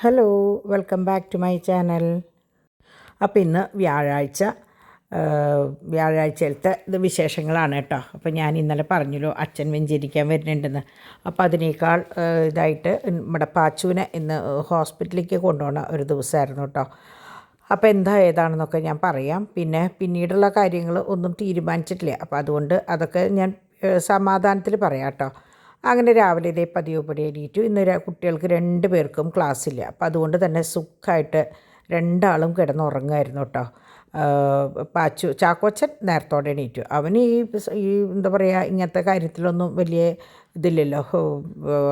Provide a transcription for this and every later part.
Hello, welcome back to my channel. അപ്പോൾ ഇന്ന് വ്യാഴാഴ്ചയിലത്തെ വിശേഷങ്ങളാണ് കേട്ടോ. അപ്പോൾ ഞാൻ ഇന്നലെ പറഞ്ഞല്ലോ അച്ഛൻ വെഞ്ചരിക്കാൻ വരുന്നുണ്ടെന്ന്. അപ്പോൾ അതിനേക്കാൾ ഇതായിട്ട് നമ്മുടെ പാച്ചുവിനെ ഇന്ന് ഹോസ്പിറ്റലിലേക്ക് കൊണ്ടുപോകുന്ന ഒരു ദിവസമായിരുന്നു കേട്ടോ. അപ്പോൾ എന്താ ഏതാണെന്നൊക്കെ ഞാൻ പറയാം. പിന്നീടുള്ള കാര്യങ്ങൾ ഒന്നും തീരുമാനിച്ചിട്ടില്ല. അപ്പോൾ അതുകൊണ്ട് അതൊക്കെ ഞാൻ സമാധാനത്തിൽ പറയാം കേട്ടോ. അങ്ങനെ രാവിലെ ഇതേ പതിവുപടി എണീറ്റു. ഇന്ന് കുട്ടികൾക്ക് 2 പേർക്കും ക്ലാസ്സില്ല. അപ്പം അതുകൊണ്ട് തന്നെ സുഖമായിട്ട് 2 ആളും കിടന്നുറങ്ങുമായിരുന്നു കേട്ടോ. ചാക്കോച്ചൻ നേരത്തോടെ എണീറ്റു. അവന് ഈ എന്താ പറയുക, ഇങ്ങനത്തെ കാര്യത്തിലൊന്നും വലിയ ഇതില്ലല്ലോ.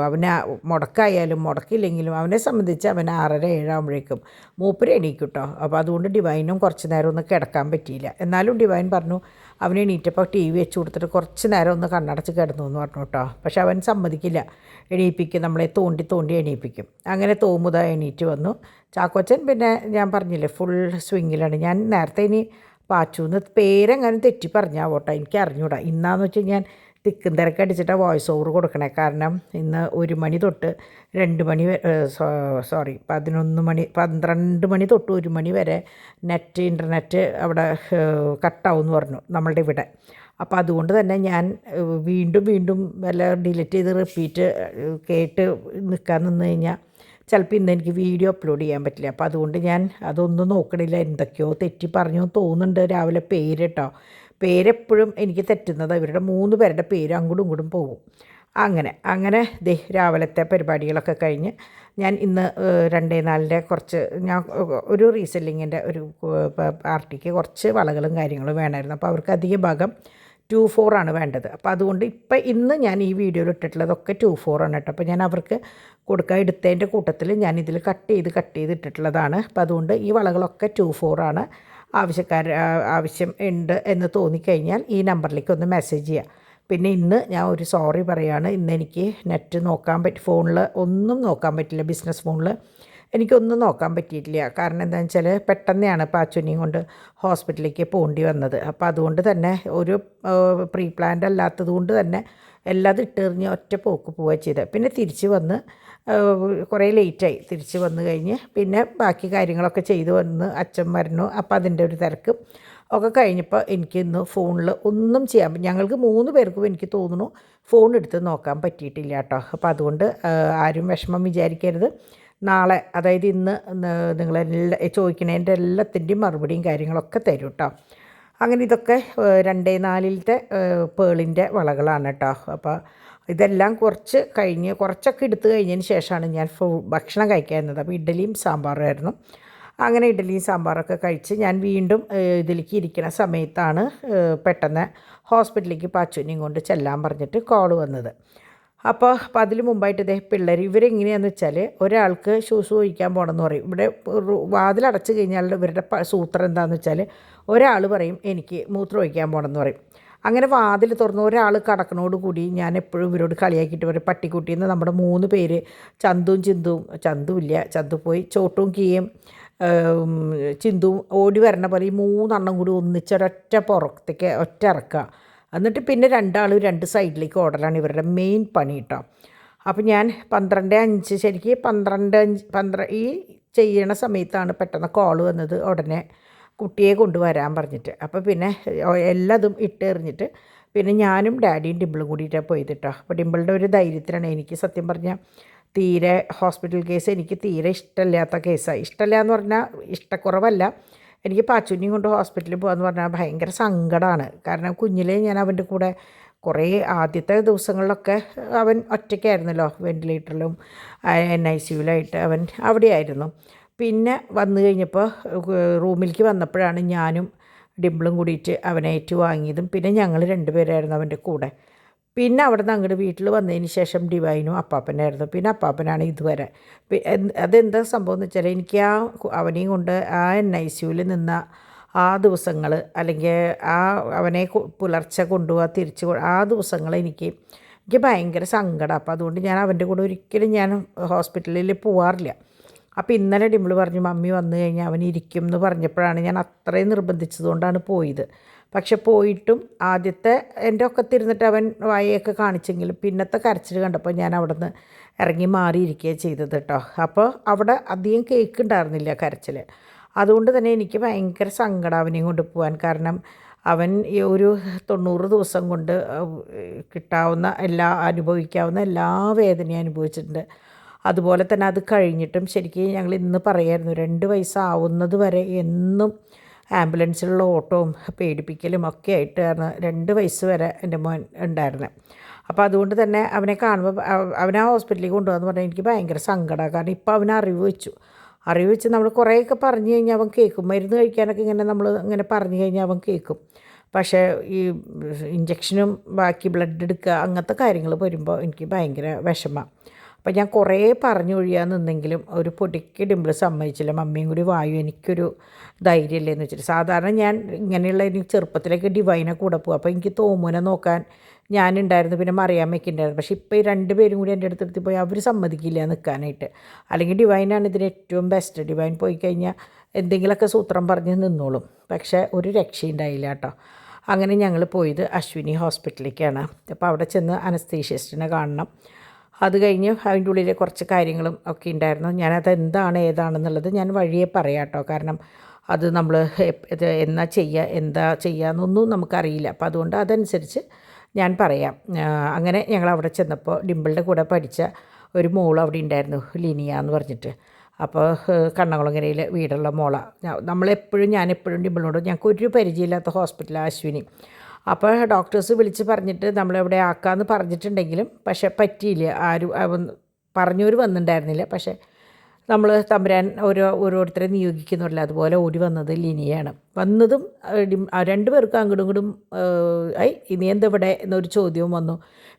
അവന് മുടക്കായാലും മുടക്കില്ലെങ്കിലും അവനെ സംബന്ധിച്ച് അവൻ 6:30-7 ആകുമ്പോഴേക്കും മൂപ്പര് എണീക്കും കേട്ടോ. അപ്പോൾ അതുകൊണ്ട് ഡിവൈനും കുറച്ച് നേരം ഒന്ന് കിടക്കാൻ പറ്റിയില്ല. എന്നാലും ഡിവൈൻ പറഞ്ഞു അവൻ എണീറ്റപ്പോൾ TV വെച്ച് കൊടുത്തിട്ട് കുറച്ച് നേരം ഒന്ന് കണ്ണടച്ച് കിടന്നു എന്ന് പറഞ്ഞു കേട്ടോ. പക്ഷെ അവൻ സമ്മതിക്കില്ല, എണീപ്പിക്കും, നമ്മളെ തോണ്ടി എണീപ്പിക്കും. അങ്ങനെ തോമുത എണീറ്റ് വന്നു. ചാക്കോച്ചൻ പിന്നെ ഞാൻ പറഞ്ഞില്ലേ ഫുൾ സ്വിങ്ങിലാണ്. ഞാൻ നേരത്തെ ഇനി പാച്ചുന്ന് പേരെങ്ങനെ തെറ്റി പറഞ്ഞാവോട്ടോ, എനിക്ക് അറിഞ്ഞൂടാ. ഇന്നാന്ന് വെച്ചാൽ ഞാൻ തിക്കും തിരക്കടിച്ചിട്ടാണ് വോയിസ് ഓവർ കൊടുക്കണേ. കാരണം ഇന്ന് 1 മണി തൊട്ട് 2 മണി 12 മണി തൊട്ട് 1 മണി വരെ ഇൻ്റർനെറ്റ് അവിടെ കട്ടാവും എന്ന് പറഞ്ഞു നമ്മളുടെ ഇവിടെ. അപ്പോൾ അതുകൊണ്ട് തന്നെ ഞാൻ വീണ്ടും വല്ല ഡിലീറ്റ് ചെയ്ത് റിപ്പീറ്റ് കേട്ട് നിൽക്കാൻ നിന്ന് കഴിഞ്ഞാൽ ചിലപ്പോൾ ഇന്ന് എനിക്ക് വീഡിയോ അപ്ലോഡ് ചെയ്യാൻ പറ്റില്ല. അപ്പോൾ അതുകൊണ്ട് ഞാൻ അതൊന്നും നോക്കണില്ല. എന്തൊക്കെയോ തെറ്റി പറഞ്ഞു തോന്നുന്നുണ്ട്. രാവിലെ പേര് കേട്ടോ, പേരെപ്പോഴും എനിക്ക് തെറ്റുന്നത് ഇവരുടെ 3 പേരുടെ പേര് അങ്ങോട്ടും ഇങ്ങോട്ടും പോകും. അങ്ങനെ രാവിലത്തെ പരിപാടികളൊക്കെ കഴിഞ്ഞ് ഞാൻ ഇന്ന് 2-4 കുറച്ച് ഞാൻ ഒരു റീസെല്ലിങ്ങിൻ്റെ ഒരു പാർട്ടിക്ക് കുറച്ച് വളകളും കാര്യങ്ങളും വേണമായിരുന്നു. അപ്പോൾ അവർക്ക് അധിക ഭാഗം 2-4 ആണ് വേണ്ടത്. അപ്പോൾ അതുകൊണ്ട് ഇന്ന് ഞാൻ ഈ വീഡിയോയിൽ ഇട്ടിട്ടുള്ളതൊക്കെ 2-4 ആണ് കേട്ടോ. അപ്പോൾ ഞാൻ അവർക്ക് കൊടുക്കാൻ എടുത്തതിൻ്റെ കൂട്ടത്തിൽ ഞാനിതിൽ കട്ട് ചെയ്ത് ഇട്ടിട്ടുള്ളതാണ്. അപ്പോൾ അതുകൊണ്ട് ഈ വളകളൊക്കെ 2-4 ആണ്. ആവശ്യം ഉണ്ട് എന്ന് തോന്നിക്കഴിഞ്ഞാൽ ഈ നമ്പറിലേക്ക് ഒന്ന് മെസ്സേജ് ചെയ്യുക. പിന്നെ ഇന്ന് ഞാൻ ഒരു സോറി പറയുകയാണ്. ഇന്ന് എനിക്ക് നെറ്റ് ഫോണിൽ ഒന്നും നോക്കാൻ പറ്റില്ല. ബിസിനസ് ഫോണിൽ എനിക്കൊന്നും നോക്കാൻ പറ്റിയിട്ടില്ല. കാരണം എന്താണെന്ന് വെച്ചാൽ പെട്ടെന്നാണ് പാച്ചുനെയും കൊണ്ട് ഹോസ്പിറ്റലിലേക്ക് പോകേണ്ടി വന്നത്. അപ്പോൾ അതുകൊണ്ട് തന്നെ ഒരു പ്രീ പ്ലാൻഡ് അല്ലാത്തത് കൊണ്ട് തന്നെ എല്ലാതും ഇട്ടെറിഞ്ഞ് ഒറ്റ പോക്ക് പോവുക ചെയ്തത്. പിന്നെ തിരിച്ച് വന്ന് കുറേ ലേറ്റായി. തിരിച്ച് വന്നു കഴിഞ്ഞ് പിന്നെ ബാക്കി കാര്യങ്ങളൊക്കെ ചെയ്തു വന്ന് അച്ഛൻ വരണു. അപ്പോൾ അതിൻ്റെ ഒരു തിരക്കും ഒക്കെ കഴിഞ്ഞപ്പോൾ എനിക്ക് ഇന്ന് ഫോണിൽ ഒന്നും ചെയ്യാൻ ഞങ്ങൾക്ക് 3 പേർക്കും എനിക്ക് തോന്നുന്നു ഫോൺ എടുത്ത് നോക്കാൻ പറ്റിയിട്ടില്ല കേട്ടോ. അപ്പോൾ അതുകൊണ്ട് ആരും വിഷമം വിചാരിക്കരുത്. നാളെ, അതായത് ഇന്ന് നിങ്ങളെല്ലാം ചോദിക്കുന്നതിൻ്റെ എല്ലാത്തിൻ്റെയും മറുപടിയും കാര്യങ്ങളൊക്കെ തരും കേട്ടോ. അങ്ങനെ ഇതൊക്കെ 2-4-ത്തെ പേളിൻ്റെ വളകളാണ് കേട്ടോ. അപ്പോൾ ഇതെല്ലാം കുറച്ചൊക്കെ എടുത്തു കഴിഞ്ഞതിന് ശേഷമാണ് ഞാൻ ഭക്ഷണം കഴിക്കാറുള്ളത്. അപ്പോൾ ഇഡ്ഡലിയും സാമ്പാറുമായിരുന്നു. അങ്ങനെ ഇഡ്ഡലിയും സാമ്പാറൊക്കെ കഴിച്ച് ഞാൻ വീണ്ടും ഇതിലേക്ക് ഇരിക്കുന്ന സമയത്താണ് പെട്ടെന്ന് ഹോസ്പിറ്റലിലേക്ക് പാച്ചുവിനെയും കൊണ്ട് ചെല്ലാൻ പറഞ്ഞിട്ട് കോൾ വന്നത്. അപ്പോൾ അതിന് മുമ്പായിട്ട് പിള്ളേർ ഇവരെങ്ങനെയാണെന്ന് വെച്ചാൽ ഒരാൾക്ക് ഷൂസ് ഒഴിക്കാൻ പോകണമെന്ന് പറയും. ഇവിടെ വാതിലടച്ച് കഴിഞ്ഞാൽ ഇവരുടെ സൂത്രം എന്താണെന്ന് വെച്ചാൽ ഒരാൾ പറയും എനിക്ക് മൂത്രം ഒഴിക്കാൻ പോകണമെന്ന് പറയും. അങ്ങനെ വാതിൽ തുറന്ന് ഒരാൾ കടക്കണോടുകൂടി ഞാൻ എപ്പോഴും ഇവരോട് കളിയാക്കിയിട്ട് പറയും പട്ടിക്കുട്ടിയെന്ന് നമ്മുടെ 3 പേര് ചന്തു പോയി ചോട്ടും കീയും ചിന്തുവും ഓടി വരണ പോലെ ഈ 3 എണ്ണം കൂടി ഒന്നിച്ചൊരൊറ്റ പുറത്തേക്ക് ഒറ്റ ഇറക്കുക. എന്നിട്ട് പിന്നെ 2 ആൾ 2 സൈഡിലേക്ക് ഓടലാണ് ഇവരുടെ മെയിൻ പണി കേട്ടോ. അപ്പോൾ ഞാൻ 12:05 ശരിക്കും 12:05 ഈ ചെയ്യണ സമയത്താണ് പെട്ടെന്ന് കോൾ വന്നത്. ഉടനെ കുട്ടിയെ കൊണ്ടുവരാൻ പറഞ്ഞിട്ട് അപ്പോൾ പിന്നെ എല്ലാതും ഇട്ടെറിഞ്ഞിട്ട് പിന്നെ ഞാനും ഡാഡിയും ഡിമ്പിളും കൂടിയിട്ടാണ് പോയത് കേട്ടോ. അപ്പോൾ ഡിമ്പിളുടെ ഒരു ധൈര്യത്തിലാണ്. എനിക്ക് സത്യം പറഞ്ഞാൽ തീരെ ഹോസ്പിറ്റൽ കേസ് എനിക്ക് തീരെ ഇഷ്ടമില്ലാത്ത കേസാണ്. ഇഷ്ടമില്ല എന്ന് പറഞ്ഞാൽ ഇഷ്ടക്കുറവല്ല, എനിക്ക് പാച്ചുവിനെയും കൊണ്ട് ഹോസ്പിറ്റലിൽ പോകാമെന്ന് പറഞ്ഞാൽ ഭയങ്കര സങ്കടമാണ്. കാരണം കുഞ്ഞിലേ ഞാൻ അവൻ്റെ കൂടെ കുറേ ആദ്യത്തെ ദിവസങ്ങളിലൊക്കെ അവൻ ഒറ്റയ്ക്കായിരുന്നല്ലോ, വെൻറ്റിലേറ്ററിലും NICUവിലായിട്ട് അവൻ അവിടെയായിരുന്നു. പിന്നെ വന്നു കഴിഞ്ഞപ്പോൾ റൂമിലേക്ക് വന്നപ്പോഴാണ് ഞാനും ഡിമ്പിളും കൂടിയിട്ട് അവനെ ഏറ്റുവാങ്ങിയതും. പിന്നെ ഞങ്ങൾ 2 പേരായിരുന്നു അവൻ്റെ കൂടെ. പിന്നെ അവിടെ നിന്ന് അങ്ങോട്ട് വീട്ടിൽ വന്നതിന് ശേഷം ഡിവൈനും അപ്പാപ്പനായിരുന്നു. പിന്നെ അപ്പാപ്പനാണ് ഇതുവരെ. അതെന്താ സംഭവം എന്ന് വെച്ചാൽ എനിക്ക് അവനെയും കൊണ്ട് NICUവിൽ നിന്ന ആ ദിവസങ്ങൾ, അല്ലെങ്കിൽ അവനെ പുലർച്ചെ കൊണ്ടുപോകാൻ തിരിച്ച് ആ ദിവസങ്ങൾ എനിക്ക് ഭയങ്കര സങ്കടം. അപ്പോൾ അതുകൊണ്ട് ഞാൻ അവൻ്റെ കൂടെ ഒരിക്കലും ഞാൻ ഹോസ്പിറ്റലിൽ പോകാറില്ല. അപ്പോൾ ഇന്നലെ ഡിമ്പിൾ പറഞ്ഞു മമ്മി വന്നു കഴിഞ്ഞാൽ അവൻ ഇരിക്കും എന്ന് പറഞ്ഞപ്പോഴാണ് ഞാൻ അത്രയും നിർബന്ധിച്ചതുകൊണ്ടാണ് പോയത്. പക്ഷെ പോയിട്ടും ആദ്യത്തെ എൻ്റെ ഒക്കത്തിരുന്നിട്ട് അവൻ വായൊക്കെ കാണിച്ചെങ്കിലും പിന്നത്തെ കരച്ചിൽ കണ്ടപ്പോൾ ഞാൻ അവിടെ നിന്ന് ഇറങ്ങി മാറിയിരിക്കുകയാണ് ചെയ്തത് കേട്ടോ. അപ്പോൾ അവിടെ അധികം കേക്ക് ഉണ്ടായിരുന്നില്ല കരച്ചിൽ. അതുകൊണ്ട് തന്നെ എനിക്ക് ഭയങ്കര സങ്കടം അവനെയും കൊണ്ട് പോകാൻ. കാരണം അവൻ ഈ ഒരു 90 ദിവസം കൊണ്ട് കിട്ടാവുന്ന അനുഭവിക്കാവുന്ന എല്ലാ വേദനയും അനുഭവിച്ചിട്ടുണ്ട്. അതുപോലെ തന്നെ അത് കഴിഞ്ഞിട്ടും ശരിക്കും ഞങ്ങൾ ഇന്ന് പറയായിരുന്നു 2 വയസ്സാവുന്നത് വരെ എന്നും ആംബുലൻസിലുള്ള ഓട്ടവും പേടിപ്പിക്കലും ഒക്കെ ആയിട്ടാണ് 2 വയസ്സ് വരെ എൻ്റെ മോൻ ഉണ്ടായിരുന്നത്. അപ്പോൾ അതുകൊണ്ട് തന്നെ അവനെ കാണുമ്പോൾ അവനെ ആ ഹോസ്പിറ്റലിൽ കൊണ്ടുപോകാന്ന് പറഞ്ഞാൽ എനിക്ക് ഭയങ്കര സങ്കടമാണ്. കാരണം ഇപ്പോൾ അവനെ അറിവ് വെച്ച് നമ്മൾ കുറേയൊക്കെ പറഞ്ഞു കഴിഞ്ഞാൽ അവൻ കേൾക്കും. മരുന്ന് കഴിക്കാനൊക്കെ ഇങ്ങനെ നമ്മൾ ഇങ്ങനെ പറഞ്ഞു കഴിഞ്ഞാൽ അവൻ കേൾക്കും. പക്ഷേ ഈ ഇഞ്ചക്ഷനും ബാക്കി ബ്ലഡ് എടുക്കുക അങ്ങനത്തെ കാര്യങ്ങൾ വരുമ്പോൾ എനിക്ക് ഭയങ്കര വിഷമമാണ്. അപ്പം ഞാൻ കുറേ പറഞ്ഞൊഴിയാൻ നിന്നെങ്കിലും ഒരു പൊടിക്ക് ഡിംപിൾ സമ്മതിച്ചില്ല. മമ്മിയും കൂടി വായു എനിക്കൊരു ധൈര്യമില്ലേ എന്ന് വെച്ചിട്ട്. സാധാരണ ഞാൻ ഇങ്ങനെയുള്ള എനിക്ക് ചെറുപ്പത്തിലേക്ക് ഡിവൈനെ കൂടെ പോകും. അപ്പോൾ എനിക്ക് തോമുനെ നോക്കാൻ ഞാനുണ്ടായിരുന്നു, പിന്നെ മറിയാമ്മയ്ക്ക് ഉണ്ടായിരുന്നു. പക്ഷേ ഇപ്പോൾ ഈ 2 പേരും കൂടി എൻ്റെ അടുത്തെടുത്ത് പോയി അവർ സമ്മതിക്കില്ല നിൽക്കാനായിട്ട്. അല്ലെങ്കിൽ ഡിവൈനാണ് ഇതിന് ഏറ്റവും ബെസ്റ്റ്. ഡിവൈൻ പോയി കഴിഞ്ഞാൽ എന്തെങ്കിലുമൊക്കെ സൂത്രം പറഞ്ഞ് നിന്നോളും. പക്ഷേ ഒരു രക്ഷയുണ്ടായില്ല കേട്ടോ. അങ്ങനെ ഞങ്ങൾ പോയത് അശ്വിനി ഹോസ്പിറ്റലിലേക്കാണ്. അപ്പോൾ അവിടെ ചെന്ന് അനസ്തീഷ്യസ്റ്റിനെ കാണണം. അത് കഴിഞ്ഞ് അതിൻ്റെ ഉള്ളിൽ കുറച്ച് കാര്യങ്ങളും ഒക്കെ ഉണ്ടായിരുന്നു. ഞാനത് എന്താണ് ഏതാണെന്നുള്ളത് ഞാൻ വഴിയെ പറയാം കേട്ടോ. കാരണം അത് നമ്മൾ എന്താ ചെയ്യുകയെന്നൊന്നും നമുക്കറിയില്ല. അപ്പോൾ അതുകൊണ്ട് അതനുസരിച്ച് ഞാൻ പറയാം. അങ്ങനെ ഞങ്ങൾ അവിടെ ചെന്നപ്പോൾ ഡിംപിളിൻ്റെ കൂടെ പഠിച്ച ഒരു മോൾ അവിടെ ഉണ്ടായിരുന്നു, ലിനിയ എന്ന് പറഞ്ഞിട്ട്. അപ്പോൾ കണ്ണകുളങ്ങരയിൽ വീടുള്ള ഞാനെപ്പോഴും ഡിംപിളിനോട് ഞങ്ങൾക്ക് ഒരു പരിചയമില്ലാത്ത ഹോസ്പിറ്റലാണ് അശ്വിനി. അപ്പോൾ ഡോക്ടേഴ്സ് വിളിച്ച് പറഞ്ഞിട്ട് നമ്മളെവിടെ ആക്കാമെന്ന് പറഞ്ഞിട്ടുണ്ടെങ്കിലും പക്ഷേ പറ്റിയില്ല. പറഞ്ഞവർ വന്നിട്ടുണ്ടായിരുന്നില്ല. പക്ഷേ നമ്മൾ തമ്പുരാൻ ഓരോരുത്തരെ നിയോഗിക്കുന്നില്ല. അതുപോലെ ഓടി വന്നത് ലിനിയാണ്. വന്നതും 2 പേർക്കും അങ്ങോട്ടും ഇങ്ങോട്ടും ഇനി എന്തെവിടെ എന്നൊരു ചോദ്യവും വന്നു.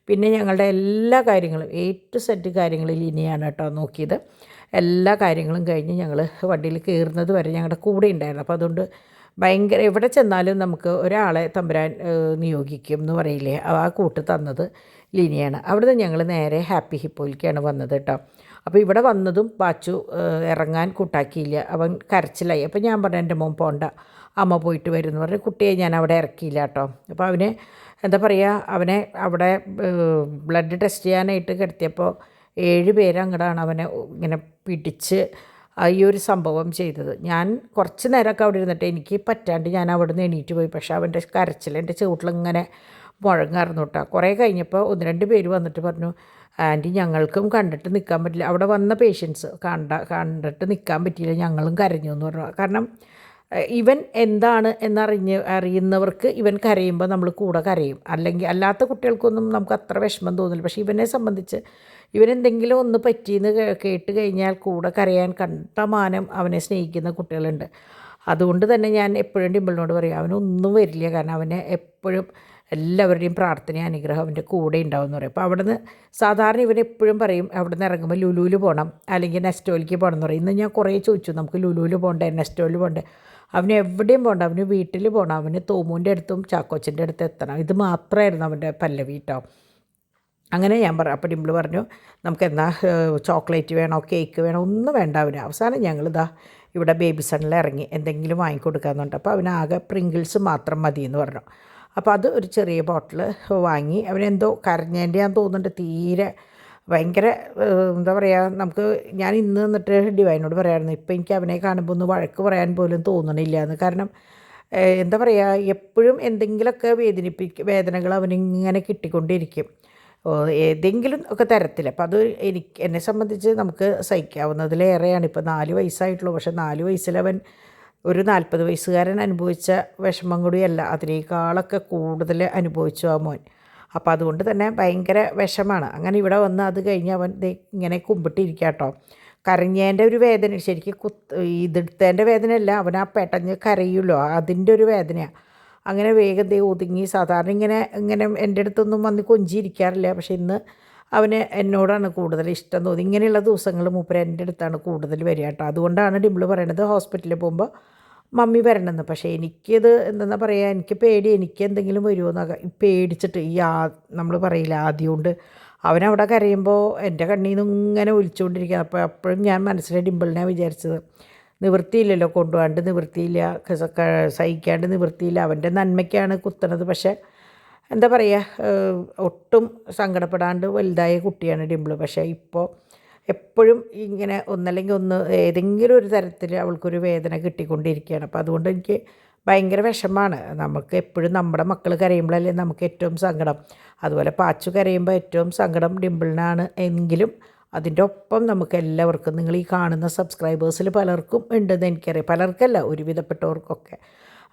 പിന്നെ ഞങ്ങളുടെ എല്ലാ കാര്യങ്ങളും A to Z കാര്യങ്ങൾ ലിനിയാണ് കേട്ടോ നോക്കിയത്. എല്ലാ കാര്യങ്ങളും കഴിഞ്ഞ് ഞങ്ങൾ വണ്ടിയിൽ കയറുന്നത് വരെ ഞങ്ങളുടെ കൂടെ ഉണ്ടായിരുന്നു. അപ്പോൾ അതുകൊണ്ട് ഭയങ്കര എവിടെ ചെന്നാലും നമുക്ക് ഒരാളെ തമ്പുരാൻ നിയോഗിക്കും എന്ന് പറയില്ലേ, ആ കൂട്ട് തന്നത് ലിനിയാണ്. അവിടുന്ന് ഞങ്ങൾ നേരെ ഹാപ്പി ഹിപ്പോയിലേക്കാണ് വന്നത് കേട്ടോ. അപ്പോൾ ഇവിടെ വന്നതും ബാച്ചു ഇറങ്ങാൻ കൂട്ടാക്കിയില്ല. അവൻ കരച്ചിലായി. അപ്പോൾ ഞാൻ പറഞ്ഞു എൻ്റെ മോൻ പോണ്ട, അമ്മ പോയിട്ട് വരും എന്ന് പറഞ്ഞ് കുട്ടിയെ ഞാൻ അവിടെ ഇറക്കിയില്ല കേട്ടോ. അപ്പോൾ അവന് എന്താ പറയുക, അവനെ അവിടെ ബ്ലഡ് ടെസ്റ്റ് ചെയ്യാനായിട്ട് കിടത്തിയപ്പോൾ 7 പേര് അങ്ങടാണ് അവനെ ഇങ്ങനെ പിടിച്ച് ഈ ഒരു സംഭവം ചെയ്തത്. ഞാൻ കുറച്ച് നേരമൊക്കെ അവിടെ ഇരുന്നിട്ട് എനിക്ക് പറ്റാണ്ട് ഞാൻ അവിടെ നിന്ന് എണീറ്റ് പോയി. പക്ഷേ അവൻ്റെ കരച്ചിൽ എൻ്റെ ചുവട്ടിലിങ്ങനെ മുഴങ്ങായിരുന്നു കേട്ടോ. കുറേ കഴിഞ്ഞപ്പോൾ 1-2 പേര് വന്നിട്ട് പറഞ്ഞു, ആൻറ്റി ഞങ്ങൾക്കും കണ്ടിട്ട് നിൽക്കാൻ പറ്റില്ല. അവിടെ വന്ന പേഷ്യൻസ് കണ്ടിട്ട് നിൽക്കാൻ പറ്റിയില്ല, ഞങ്ങളും കരഞ്ഞു എന്ന് പറഞ്ഞു. കാരണം ഇവൻ എന്താണ് അറിയുന്നവർക്ക് ഇവൻ കരയുമ്പോൾ നമ്മൾ കൂടെ കരയും. അല്ലാത്ത കുട്ടികൾക്കൊന്നും നമുക്ക് അത്ര വിഷമം തോന്നില്ല. പക്ഷേ ഇവനെ സംബന്ധിച്ച് ഇവനെന്തെങ്കിലും ഒന്ന് പറ്റിയെന്ന് കേട്ട് കഴിഞ്ഞാൽ കൂടെ കരയാൻ കണ്ടമാനം അവനെ സ്നേഹിക്കുന്ന കുട്ടികളുണ്ട്. അതുകൊണ്ട് തന്നെ ഞാൻ എപ്പോഴും ഡിംപിളിനോട് പറയും അവനൊന്നും വരില്ല. കാരണം അവനെ എപ്പോഴും എല്ലാവരുടെയും പ്രാർത്ഥന അനുഗ്രഹം അവൻ്റെ കൂടെ ഉണ്ടാവും എന്ന് പറയും. അപ്പോൾ അവിടുന്ന് സാധാരണ ഇവനെപ്പോഴും പറയും അവിടുന്ന് ഇറങ്ങുമ്പോൾ ലുലുവിൽ പോകണം അല്ലെങ്കിൽ നെസ്റ്റോയിലേക്ക് പോകണം എന്ന് പറയും. ഇന്ന് ഞാൻ കുറേ ചോദിച്ചു, നമുക്ക് ലുലുവിൽ പോകണ്ടേ നെസ്റ്റോയിൽ പോകണ്ടേ? അവന് എവിടെയും പോകണ്ട, അവന് വീട്ടിൽ പോകണം, അവന് തോമുൻ്റെ അടുത്തും ചാക്കോച്ചൻ്റെ അടുത്ത് എത്തണം. ഇത് മാത്രമായിരുന്നു അവൻ്റെ പല്ലവി കേട്ടോ. അങ്ങനെ ഞാൻ പറഞ്ഞു. അപ്പോൾ ഡിംപിൾ പറഞ്ഞു നമുക്ക് ചോക്ലേറ്റ് വേണോ കേക്ക് വേണോ ഒന്നും വേണ്ട അവന്. അവസാനം ഞങ്ങളിതാ ഇവിടെ ബേബി സണ്ണിൽ ഇറങ്ങി എന്തെങ്കിലും വാങ്ങിക്കൊടുക്കാമെന്നുണ്ട്. അപ്പോൾ അവനാകെ പ്രിങ്കിൾസ് മാത്രം മതി എന്ന് പറഞ്ഞു. അപ്പോൾ അത് ഒരു ചെറിയ ബോട്ടിൽ വാങ്ങി. അവനെന്തോ കരഞ്ഞേൻ്റെയാന്ന് തോന്നുന്നുണ്ട്. തീരെ ഭയങ്കര എന്താ പറയുക, ഞാൻ ഇന്ന് നിന്നിട്ട് ഡിവൈനോട് പറയാമായിരുന്നു, ഇപ്പം എനിക്ക് അവനെ കാണുമ്പോൾ ഒന്ന് വഴക്ക് പറയാൻ പോലും തോന്നണില്ല എന്ന്. കാരണം എന്താ പറയുക, എപ്പോഴും എന്തെങ്കിലുമൊക്കെ വേദനകൾ അവനിങ്ങനെ കിട്ടിക്കൊണ്ടിരിക്കും ഏതെങ്കിലും ഒക്കെ തരത്തിൽ. അപ്പം അത് എന്നെ സംബന്ധിച്ച് നമുക്ക് സഹിക്കാവുന്നതിലേറെയാണ്. ഇപ്പോൾ 4 വയസ്സായിട്ടുള്ളൂ. പക്ഷേ 4 വയസ്സിലവൻ ഒരു 40 വയസ്സുകാരൻ അനുഭവിച്ച വിഷമം കൂടിയല്ല, അതിനേക്കാളൊക്കെ കൂടുതൽ അനുഭവിച്ചു ആ മോൻ. അപ്പോൾ അതുകൊണ്ട് തന്നെ ഭയങ്കര വിഷമാണ്. അങ്ങനെ ഇവിടെ വന്ന് അത് കഴിഞ്ഞ് അവൻ ഇങ്ങനെ കുമ്പിട്ടിരിക്കുക കേട്ടോ. കരഞ്ഞേൻ്റെ ഒരു വേദന, ശരിക്കും ഇതെടുത്തതിൻ്റെ വേദനയല്ല, അവൻ ആ പെട്ടഞ്ഞ് കരയുമല്ലോ, അതിൻ്റെ ഒരു വേദനയാണ്. അങ്ങനെ വേഗം ഒതുങ്ങി. സാധാരണ ഇങ്ങനെ എൻ്റെ അടുത്തൊന്നും വന്ന് കൊഞ്ചിയിരിക്കാറില്ല. പക്ഷേ ഇന്ന് അവന് എന്നോടാണ് കൂടുതൽ ഇഷ്ടം തോന്നി. ഇങ്ങനെയുള്ള ദിവസങ്ങൾ മൂപ്പര് എൻ്റെ അടുത്താണ് കൂടുതൽ വരിക കേട്ടോ. അതുകൊണ്ടാണ് ഡിംപിൾ പറയണത് ഹോസ്പിറ്റലിൽ പോകുമ്പോൾ മമ്മി വരണമെന്ന്. പക്ഷേ എനിക്കത് എന്താ പറയുക, എനിക്ക് പേടി, എനിക്ക് എന്തെങ്കിലും വരുമോ എന്നൊക്കെ പേടിച്ചിട്ട് നമ്മൾ പറയില്ല ആദ്യം കൊണ്ട് അവനവിടെ കരയുമ്പോൾ എൻ്റെ കണ്ണിൽ നിന്ന് ഇങ്ങനെ ഒലിച്ചുകൊണ്ടിരിക്കുക. അപ്പോൾ അപ്പോഴും ഞാൻ മനസ്സിലെ ഡിംപിളിനെ വിചാരിച്ചത്, നിവൃത്തിയില്ലല്ലോ, കൊണ്ടുപോകാണ്ട് നിവൃത്തിയില്ല, സഹിക്കാണ്ട് നിവൃത്തിയില്ല, അവൻ്റെ നന്മയ്ക്കാണ് കുത്തണത്. പക്ഷേ എന്താ പറയുക, ഒട്ടും സങ്കടപ്പെടാണ്ട് വലുതായ കുട്ടിയാണ് ഡിംപിൾ. പക്ഷേ ഇപ്പോൾ എപ്പോഴും ഇങ്ങനെ ഒന്നല്ലെങ്കിൽ ഒന്ന് ഏതെങ്കിലും ഒരു തരത്തിൽ അവൾക്കൊരു വേദന കിട്ടിക്കൊണ്ടിരിക്കുകയാണ്. അപ്പോൾ അതുകൊണ്ട് എനിക്ക് ഭയങ്കര വിഷമമാണ്. നമുക്ക് എപ്പോഴും നമ്മുടെ മക്കൾ കരയുമ്പോഴല്ലേ നമുക്ക് ഏറ്റവും സങ്കടം. അതുപോലെ പാച്ചു കരയുമ്പോൾ ഏറ്റവും സങ്കടം ഡിംപിളിനാണ്. എങ്കിലും അതിൻ്റെ ഒപ്പം നമുക്ക് എല്ലാവർക്കും, നിങ്ങൾ ഈ കാണുന്ന സബ്സ്ക്രൈബേഴ്സിൽ പലർക്കും ഉണ്ടെന്ന് എനിക്കറിയാം, പലർക്കല്ല ഒരുവിധപ്പെട്ടവർക്കൊക്കെ.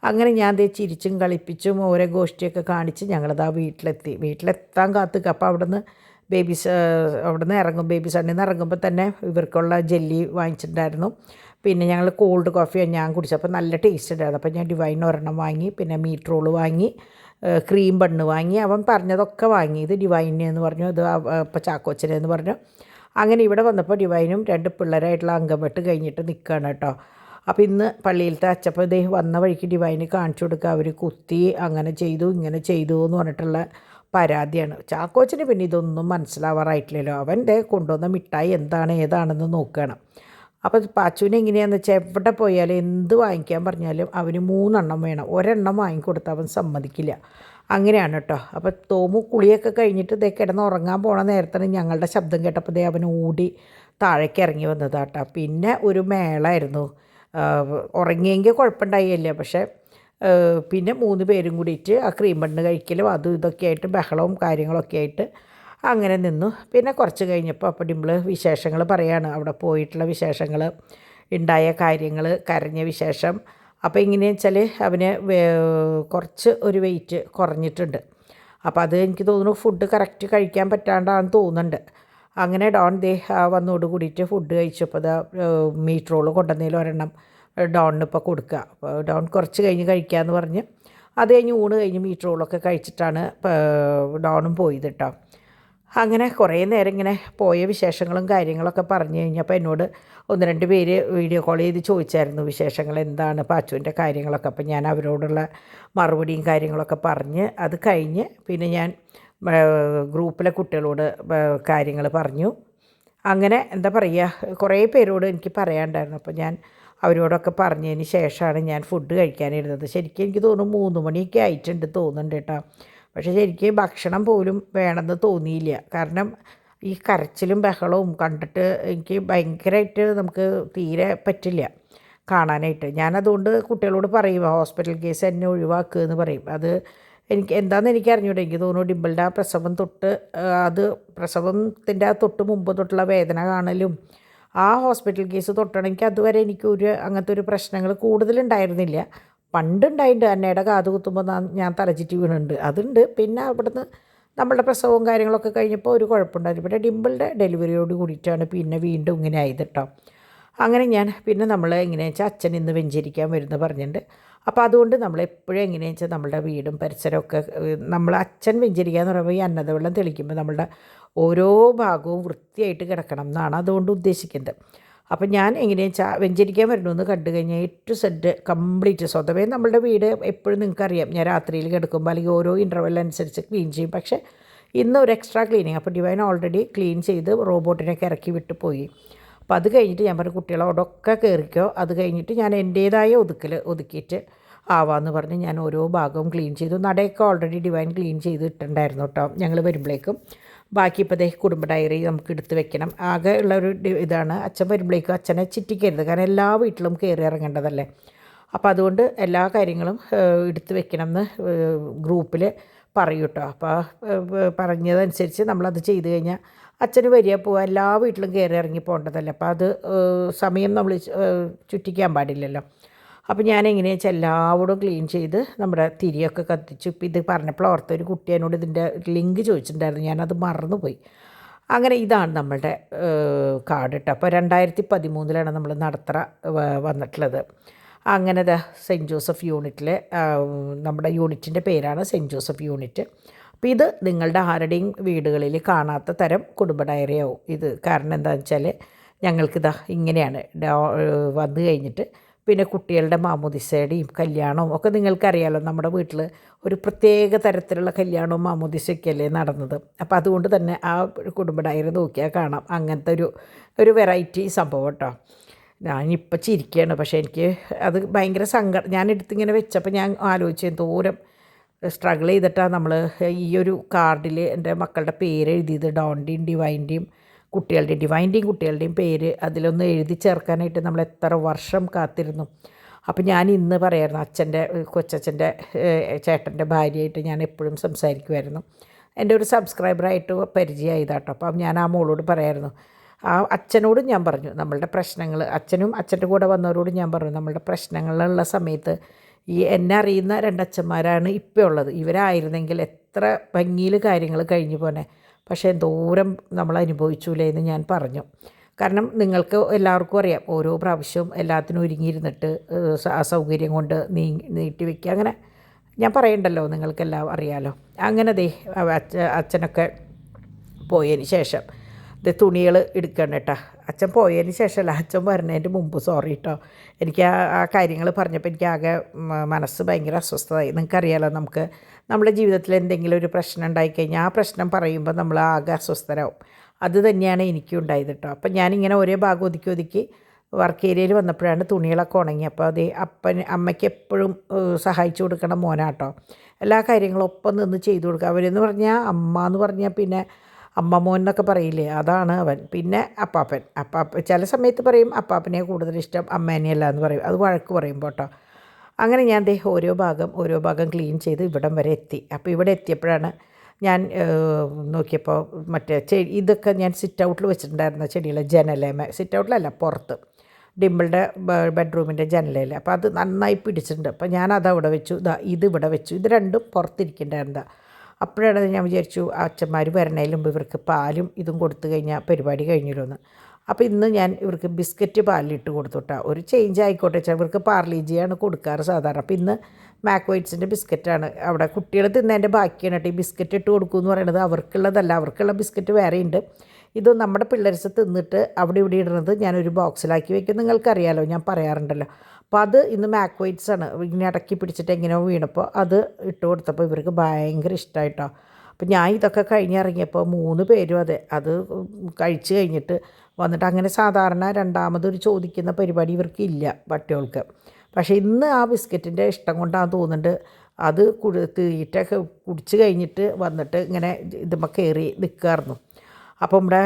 അങ്ങനെ ഞാൻ ദേ ചിരിച്ചും കളിപ്പിച്ചും ഓരോ ഗോഷ്ഠിയൊക്കെ കാണിച്ച് ഞങ്ങളതാ വീട്ടിലെത്താൻ കാത്തുക. അപ്പോൾ അവിടുന്ന് അവിടുന്ന് ഇറങ്ങും, ബേബി സണ്ണിൽ നിന്ന് ഇറങ്ങുമ്പോൾ തന്നെ ഇവർക്കുള്ള ജെല്ലി വാങ്ങിച്ചിട്ടുണ്ടായിരുന്നു. പിന്നെ ഞങ്ങൾ കോൾഡ് കോഫിയാണ് ഞാൻ കുടിച്ചത്. അപ്പോൾ നല്ല ടേസ്റ്റ് ഉണ്ടായിരുന്നു. അപ്പോൾ ഞാൻ ഡിവൈൻ ഒരെണ്ണം വാങ്ങി, പിന്നെ മീറ്റ് റോള് വാങ്ങി, ക്രീം ബണ്ണ് വാങ്ങി. അവൻ പറഞ്ഞതൊക്കെ വാങ്ങി. ഇത് ഡിവൈനെ എന്ന് പറഞ്ഞു, ഇത് ഇപ്പോൾ ചാക്കോച്ചനെ എന്ന് പറഞ്ഞു. അങ്ങനെ ഇവിടെ വന്നപ്പോൾ ഡിവൈനും 2 പിള്ളേരായിട്ടുള്ള അംഗംവെട്ട് കഴിഞ്ഞിട്ട് നിൽക്കുകയാണ് കേട്ടോ. അപ്പോൾ ഇന്ന് പള്ളിയിലത്തെ അച്ചപ്പോൾ ഇതേ വന്ന വഴിക്ക് ഡിവൈന് കാണിച്ചു കൊടുക്കുക, അവർ കുത്തി അങ്ങനെ ചെയ്തു ഇങ്ങനെ ചെയ്തു എന്ന് പറഞ്ഞിട്ടുള്ള പരാതിയാണ്. ചാക്കോച്ചന് പിന്നെ ഇതൊന്നും മനസ്സിലാവാറായിട്ടില്ലല്ലോ. അവൻ ദേ കൊണ്ടുവന്ന മിഠായി എന്താണ് ഏതാണെന്ന് നോക്കുകയാണ്. അപ്പോൾ പാച്ചുവിനെ എങ്ങനെയാണെന്ന് വെച്ചാൽ എവിടെ പോയാലും എന്ത് വാങ്ങിക്കാൻ പറഞ്ഞാലും അവന് 3 എണ്ണം വേണം. ഒരെണ്ണം വാങ്ങിക്കൊടുത്താൽ അവൻ സമ്മതിക്കില്ല. അങ്ങനെയാണ് കേട്ടോ. അപ്പോൾ തോമു കുളിയൊക്കെ കഴിഞ്ഞിട്ട് ഇതേ കിടന്ന് ഉറങ്ങാൻ പോണ നേരത്താണ് ഞങ്ങളുടെ ശബ്ദം കേട്ടപ്പോൾ ദേ അവൻ ഓടി താഴേക്ക് ഇറങ്ങി വന്നതാട്ടോ. പിന്നെ ഒരു മേളായിരുന്നു. ഉറങ്ങിയെങ്കിൽ കുഴപ്പമുണ്ടായില്ല. പക്ഷേ പിന്നെ 3 പേരും കൂടിയിട്ട് ആ ക്രീം ബണ്ണ് കഴിക്കലും അതും ഇതൊക്കെ ആയിട്ട് ബഹളവും കാര്യങ്ങളൊക്കെ ആയിട്ട് അങ്ങനെ നിന്നു. പിന്നെ കുറച്ച് കഴിഞ്ഞപ്പോൾ അപ്പോൾ ഡിംപിൾ വിശേഷങ്ങൾ പറയാണ്, അവിടെ പോയിട്ടുള്ള വിശേഷങ്ങൾ, ഉണ്ടായ കാര്യങ്ങൾ, കരഞ്ഞ വിശേഷം. അപ്പോൾ എങ്ങനെയാണെന്ന് വെച്ചാൽ അവന് കുറച്ച് ഒരു വെയിറ്റ് കുറഞ്ഞിട്ടുണ്ട്. അപ്പോൾ അത് എനിക്ക് തോന്നുന്നു ഫുഡ് കറക്റ്റ് കഴിക്കാൻ പറ്റാണ്ടാണെന്ന് തോന്നുന്നുണ്ട്. അങ്ങനെ ഡോൺ വന്നോട് കൂടിയിട്ട് ഫുഡ് കഴിച്ചപ്പോൾ അത് മീറ്റ് റോള് കൊണ്ടുവന്നതിൽ ഒരെണ്ണം ഡോണിന് ഇപ്പോൾ കൊടുക്കുക. അപ്പോൾ ഡോൺ കുറച്ച് കഴിഞ്ഞ് കഴിക്കാമെന്ന് പറഞ്ഞ് അത് കഴിഞ്ഞ് ഊണ് കഴിഞ്ഞ് മീറ്റ് റോളൊക്കെ കഴിച്ചിട്ടാണ് ഡോണും പോയത് കേട്ടോ. അങ്ങനെ കുറേ നേരം ഇങ്ങനെ പോയ വിശേഷങ്ങളും കാര്യങ്ങളൊക്കെ പറഞ്ഞു കഴിഞ്ഞപ്പോൾ എന്നോട് 1-2 പേര് വീഡിയോ കോൾ ചെയ്ത് ചോദിച്ചായിരുന്നു വിശേഷങ്ങൾ എന്താണ് പാച്ചുവിൻ്റെ കാര്യങ്ങളൊക്കെ. അപ്പോൾ ഞാൻ അവരോടുള്ള മറുപടിയും കാര്യങ്ങളൊക്കെ പറഞ്ഞ് അത് കഴിഞ്ഞ് പിന്നെ ഞാൻ ഗ്രൂപ്പിലെ കുട്ടികളോട് കാര്യങ്ങൾ പറഞ്ഞു. അങ്ങനെ എന്താ പറയുക, കുറേ പേരോട് എനിക്ക് പറയാനുണ്ടായിരുന്നു. അപ്പോൾ ഞാൻ അവരോടൊക്കെ പറഞ്ഞതിന് ശേഷമാണ് ഞാൻ ഫുഡ് കഴിക്കാനിരുന്നത്. ശരിക്കും എനിക്ക് തോന്നുന്നു 3 മണിയൊക്കെ ആയിട്ടുണ്ട് തോന്നുന്നുണ്ട് കേട്ടോ. പക്ഷേ ശരിക്കും ഭക്ഷണം പോലും വേണമെന്ന് തോന്നിയില്ല. കാരണം ഈ കരച്ചിലും ബഹളവും കണ്ടിട്ട് എനിക്ക് ഭയങ്കരമായിട്ട് നമുക്ക് തീരെ പറ്റില്ല കാണാനായിട്ട്. ഞാനതുകൊണ്ട് കുട്ടികളോട് പറയും ഹോസ്പിറ്റൽ കേസ് എന്നെ ഒഴിവാക്കുക എന്ന് പറയും. അത് എനിക്ക് എന്താണെന്ന് എനിക്ക് അറിഞ്ഞൂടെ. എനിക്ക് തോന്നുന്നു ഡിംപിളുടെ ആ പ്രസവം തൊട്ട് അത് പ്രസവത്തിൻ്റെ ആ തൊട്ട് മുമ്പ് തൊട്ടുള്ള വേദന കാണലും ആ ഹോസ്പിറ്റൽ കേസ് തൊട്ടാണെങ്കിൽ അതുവരെ എനിക്കൊരു അങ്ങനത്തെ ഒരു പ്രശ്നങ്ങൾ കൂടുതലുണ്ടായിരുന്നില്ല. പണ്ടുണ്ടായിട്ടുണ്ട്, അന്നയുടെ കാത് കുത്തുമ്പോൾ ഞാൻ തലചുറ്റി വീണുണ്ട്, അതുണ്ട്. പിന്നെ അവിടുന്ന് നമ്മളുടെ പ്രസവവും കാര്യങ്ങളൊക്കെ കഴിഞ്ഞപ്പോൾ ഒരു കുഴപ്പമുണ്ടായിരുന്നു. പിന്നെ ഡിംപിളുടെ ഡെലിവറിയോട് കൂടിയിട്ടാണ് പിന്നെ വീണ്ടും ഇങ്ങനെ ആയത് കേട്ടോ. അങ്ങനെ ഞാൻ പിന്നെ നമ്മൾ എങ്ങനെയാണെന്ന് വെച്ചാൽ അച്ഛൻ ഇന്ന് വെഞ്ചരിക്കാൻ വരുമെന്ന് പറഞ്ഞിട്ടുണ്ട്. അപ്പോൾ അതുകൊണ്ട് നമ്മളെപ്പോഴും എങ്ങനെയാണെന്ന് വെച്ചാൽ നമ്മളുടെ വീടും പരിസരമൊക്കെ നമ്മൾ അച്ഛൻ വെഞ്ചരിക്കുക എന്ന് പറയുമ്പോൾ ഈ അന്നദവെള്ളം തെളിക്കുമ്പോൾ നമ്മളുടെ ഓരോ ഭാഗവും വൃത്തിയായിട്ട് കിടക്കണം എന്നാണ് അതുകൊണ്ട് ഉദ്ദേശിക്കുന്നത്. അപ്പം ഞാൻ എങ്ങനെയാണെന്ന് വെച്ചാൽ വെഞ്ചരിക്കാൻ വരണമെന്ന് കണ്ടു കഴിഞ്ഞാൽ A to Z കംപ്ലീറ്റ് സ്വതവേ നമ്മളുടെ വീട് എപ്പോഴും നിങ്ങൾക്കറിയാം, ഞാൻ രാത്രിയിൽ കിടക്കുമ്പോൾ അല്ലെങ്കിൽ ഓരോ ഇൻ്റർവെൽ അനുസരിച്ച് ക്ലീൻ ചെയ്യും. പക്ഷേ ഇന്ന് ഒരു എക്സ്ട്രാ ക്ലീനിങ്. അപ്പോൾ ഡിവൈൻ ഓൾറെഡി ക്ലീൻ ചെയ്ത് റോബോട്ടിനൊക്കെ ഇറക്കി വിട്ട് പോയി. അപ്പോൾ അത് കഴിഞ്ഞിട്ട് ഞാൻ പറഞ്ഞു കുട്ടികളോടൊക്കെ കയറിക്കോ, അത് കഴിഞ്ഞിട്ട് ഞാൻ എൻ്റേതായ ഒതുക്കിയിട്ട് ആവാമെന്ന് പറഞ്ഞ് ഞാൻ ഓരോ ഭാഗവും ക്ലീൻ ചെയ്തു. നടയൊക്കെ ഓൾറെഡി ഡിവൈൻ ക്ലീൻ ചെയ്ത് ഇട്ടുണ്ടായിരുന്നു കേട്ടോ ഞങ്ങൾ വരുമ്പോഴേക്കും. ബാക്കി ഇപ്പോൾ കുടുംബ ഡയറി നമുക്ക് എടുത്ത് വെക്കണം. ആകെ ഉള്ളൊരു ഇതാണ് അച്ഛൻ വരുമ്പോഴേക്കും അച്ഛനെ ചിറ്റിക്കരുത്, കാരണം എല്ലാ വീട്ടിലും കയറി ഇറങ്ങേണ്ടതല്ലേ. അപ്പോൾ അതുകൊണ്ട് എല്ലാ കാര്യങ്ങളും എടുത്ത് വെക്കണം എന്ന് ഗ്രൂപ്പിൽ പറയും കേട്ടോ. അപ്പോൾ പറഞ്ഞതനുസരിച്ച് നമ്മളത് ചെയ്ത് കഴിഞ്ഞാൽ അച്ഛന് വരിക പോവുക, എല്ലാ വീട്ടിലും കയറി ഇറങ്ങി പോകേണ്ടതല്ലേ. അപ്പോൾ അത് സമയം നമ്മൾ ചുറ്റിക്കാൻ പാടില്ലല്ലോ. അപ്പോൾ ഞാൻ എങ്ങനെയാണെന്ന് വെച്ചാൽ എല്ലാവരും ക്ലീൻ ചെയ്ത് നമ്മുടെ തിരിയൊക്കെ കത്തിച്ചു. ഇപ്പോൾ ഇത് പറഞ്ഞപ്പോൾ ഓർത്തൊരു കുട്ടി എന്നോട് ഇതിൻ്റെ ലിങ്ക് ചോദിച്ചിട്ടുണ്ടായിരുന്നു, ഞാനത് മറന്നുപോയി. അങ്ങനെ ഇതാണ് നമ്മളുടെ കാർഡ് കേട്ടോ. അപ്പോൾ 2013 നമ്മൾ നടത്തറ വന്നിട്ടുള്ളത്. അങ്ങനെ സെൻറ്റ് ജോസഫ് യൂണിറ്റിൽ നമ്മുടെ യൂണിറ്റിൻ്റെ പേരാണ് സെൻറ്റ് ജോസഫ് യൂണിറ്റ്. അപ്പോൾ ഇത് നിങ്ങളുടെ ആരുടെയും വീടുകളിൽ കാണാത്ത തരം കുടുംബ ഡയറി ആവും ഇത്. കാരണം എന്താണെന്ന് വെച്ചാൽ ഞങ്ങൾക്കിതാ ഇങ്ങനെയാണ് വന്നു കഴിഞ്ഞിട്ട് പിന്നെ കുട്ടികളുടെ മാമോദിസയുടെയും കല്യാണവും ഒക്കെ നിങ്ങൾക്കറിയാമല്ലോ, നമ്മുടെ വീട്ടിൽ ഒരു പ്രത്യേക തരത്തിലുള്ള കല്യാണവും മാമോദിസയൊക്കെ അല്ലേ നടന്നത്. അപ്പോൾ അതുകൊണ്ട് തന്നെ ആ കുടുംബ ഡയറി നോക്കിയാൽ കാണാം അങ്ങനത്തെ ഒരു വെറൈറ്റി സംഭവം കേട്ടോ. ഞാനിപ്പോൾ ചിരിക്കുകയാണ്, പക്ഷേ എനിക്ക് അത് ഭയങ്കര സങ്കടം. ഞാൻ എടുത്തിങ്ങനെ വെച്ചപ്പോൾ ഞാൻ ആലോചിച്ചു എന്തോരം സ്ട്രഗിൾ ചെയ്തിട്ടാണ് നമ്മൾ ഈ ഒരു കാർഡിൽ എൻ്റെ മക്കളുടെ പേര് എഴുതിയത്. ഡോണിൻ്റെയും ഡിവൈൻ്റെയും കുട്ടികളുടെയും പേര് അതിലൊന്ന് എഴുതി ചേർക്കാനായിട്ട് നമ്മൾ എത്ര വർഷം കാത്തിരുന്നു. അപ്പം ഞാൻ ഇന്ന് പറയായിരുന്നു, കൊച്ചച്ഛൻ്റെ ചേട്ടൻ്റെ ഭാര്യയായിട്ട് ഞാൻ എപ്പോഴും സംസാരിക്കുമായിരുന്നു. എൻ്റെ ഒരു സബ്സ്ക്രൈബറായിട്ട് പരിചയമായതാട്ടോ. അപ്പം ഞാൻ ആ മോളോട് പറയായിരുന്നു, ആ അച്ഛനോടും ഞാൻ പറഞ്ഞു നമ്മളുടെ പ്രശ്നങ്ങൾ, അച്ഛനും അച്ഛൻ്റെ കൂടെ വന്നവരോടും ഞാൻ പറഞ്ഞു നമ്മളുടെ പ്രശ്നങ്ങളുള്ള സമയത്ത് ഈ എന്നെ അറിയുന്ന രണ്ടച്ഛന്മാരാണ് ഇപ്പോൾ ഉള്ളത്. ഇവരായിരുന്നെങ്കിൽ എത്ര ഭംഗിയിൽ കാര്യങ്ങൾ കഴിഞ്ഞു പോനെ. പക്ഷേ എന്തോരം നമ്മൾ അനുഭവിച്ചൂലേ എന്ന് ഞാൻ പറഞ്ഞു. കാരണം നിങ്ങൾക്ക് എല്ലാവർക്കും അറിയാം, ഓരോ പ്രാവശ്യവും എല്ലാത്തിനും ഒരുങ്ങിയിരുന്നിട്ട് അസൗകര്യം കൊണ്ട് നീട്ടി വയ്ക്കുക, അങ്ങനെ ഞാൻ പറയണ്ടല്ലോ, നിങ്ങൾക്കെല്ലാം അറിയാമല്ലോ. അങ്ങനെ അച്ഛനൊക്കെ പോയതിന് ശേഷം തുണികൾ എടുക്കണം കേട്ടോ. അച്ഛൻ പോയതിന് ശേഷമല്ല, അച്ഛൻ വരുന്നതിൻ്റെ മുമ്പ്, സോറി കേട്ടോ. എനിക്ക് ആ കാര്യങ്ങൾ പറഞ്ഞപ്പോൾ എനിക്ക് ആകെ മനസ്സ് ഭയങ്കര അസ്വസ്ഥതയായി. നിങ്ങൾക്കറിയാലോ, നമ്മുടെ ജീവിതത്തിൽ എന്തെങ്കിലും ഒരു പ്രശ്നം ഉണ്ടായിക്കഴിഞ്ഞാൽ ആ പ്രശ്നം പറയുമ്പോൾ നമ്മൾ ആകെ അസ്വസ്ഥരാകും. അത് തന്നെയാണ് എനിക്കും ഉണ്ടായത് കേട്ടോ. അപ്പം ഞാനിങ്ങനെ ഒരേ ഭാഗം ഒതുക്കി വർക്ക് ഏരിയയിൽ വന്നപ്പോഴാണ് തുണികളൊക്കെ ഉണങ്ങി. അപ്പോൾ അമ്മയ്ക്ക് എപ്പോഴും സഹായിച്ചു കൊടുക്കണം മോനാട്ടോ. എല്ലാ കാര്യങ്ങളും ഒപ്പം നിന്ന് ചെയ്തു കൊടുക്കുക. അവരെന്ന് പറഞ്ഞാൽ അമ്മ എന്ന് പറഞ്ഞാൽ പിന്നെ അമ്മമോൻ എന്നൊക്കെ പറയില്ലേ, അതാണ് അവൻ. പിന്നെ അപ്പാപ്പൻ ചില സമയത്ത് പറയും അപ്പാപ്പനെ കൂടുതൽ ഇഷ്ടം അമ്മേനെയല്ല എന്ന് പറയും, അത് വഴക്ക് പറയുമ്പോൾ കേട്ടോ. അങ്ങനെ ഞാൻ ഓരോ ഭാഗം ക്ലീൻ ചെയ്ത് ഇവിടം വരെ എത്തി. അപ്പോൾ ഇവിടെ എത്തിയപ്പോഴാണ് ഞാൻ നോക്കിയപ്പോൾ ഇതൊക്കെ ഞാൻ സിറ്റ് ഔട്ടിൽ വെച്ചിട്ടുണ്ടായിരുന്ന ചെടികൾ, ജനലേമ, സിറ്റ് ഔട്ടിലല്ല പുറത്ത്, ഡിമ്പിളുടെ ബെഡ്റൂമിൻ്റെ ജനലയിൽ. അപ്പോൾ അത് നന്നായി പിടിച്ചിട്ടുണ്ട്. അപ്പോൾ ഞാനത് അവിടെ വെച്ചു, ഇതിവിടെ വെച്ചു. ഇത് രണ്ടും പുറത്തിരിക്കേണ്ടായിരുന്നതാണ്. അപ്പോഴാണ് ഞാൻ വിചാരിച്ചു അച്ഛന്മാർ വരണേലും ഇവർക്ക് പാലും ഇതും കൊടുത്തു കഴിഞ്ഞാൽ പരിപാടി കഴിഞ്ഞിരുന്നു. അപ്പോൾ ഇന്ന് ഞാൻ ഇവർക്ക് ബിസ്ക്കറ്റ് പാലിലിട്ട് കൊടുത്തുട്ടാ, ഒരു ചേഞ്ച് ആയിക്കോട്ടെ വെച്ചാൽ. ഇവർക്ക് പാർലിജിയാണ് കൊടുക്കാറ് സാധാരണ. അപ്പോൾ ഇന്ന് മാക്വൈറ്റ്സിൻ്റെ ബിസ്ക്കറ്റാണ്. അവിടെ കുട്ടികൾ തിന്നതിൻ്റെ ബാക്കിയാണ് കേട്ടോ ഈ ബിസ്ക്കറ്റ് ഇട്ട് കൊടുക്കുമെന്ന് പറയുന്നത്. അവർക്കുള്ളതല്ല, അവർക്കുള്ള ബിസ്ക്കറ്റ് വേറെയുണ്ട്. ഇത് നമ്മുടെ പിള്ളേർസ് തിന്നിട്ട് അവിടെ ഇവിടെ ഇടുന്നത് ഞാനൊരു ബോക്സിലാക്കി വയ്ക്കും. നിങ്ങൾക്കറിയാലോ, ഞാൻ പറയാറുണ്ടല്ലോ. അപ്പോൾ അത് ഇന്ന് മാക്വൈറ്റ്സ് ആണ്. ഇങ്ങനെ ഇടയ്ക്ക് പിടിച്ചിട്ട് എങ്ങനെയോ വീണപ്പോൾ അത് ഇട്ട് കൊടുത്തപ്പോൾ ഇവർക്ക് ഭയങ്കര ഇഷ്ടമായിട്ടോ. അപ്പോൾ ഞാൻ ഇതൊക്കെ കഴിഞ്ഞിറങ്ങിയപ്പോൾ 3 പേരും അത് കഴിച്ച് കഴിഞ്ഞിട്ട് വന്നിട്ട്, അങ്ങനെ സാധാരണ രണ്ടാമതൊരു ചോദിക്കുന്ന പരിപാടി ഇവർക്ക് ഇല്ല പട്ടികൾക്ക്. പക്ഷേ ഇന്ന് ആ ബിസ്ക്കറ്റിൻ്റെ ഇഷ്ടം കൊണ്ടാണ് തോന്നുന്നുണ്ട്, അത് തീറ്റൊക്കെ കുടിച്ച് കഴിഞ്ഞിട്ട് വന്നിട്ട് ഇങ്ങനെ ഇതുമ്മ കയറി നിൽക്കുമായിരുന്നു. അപ്പോൾ ഇവിടെ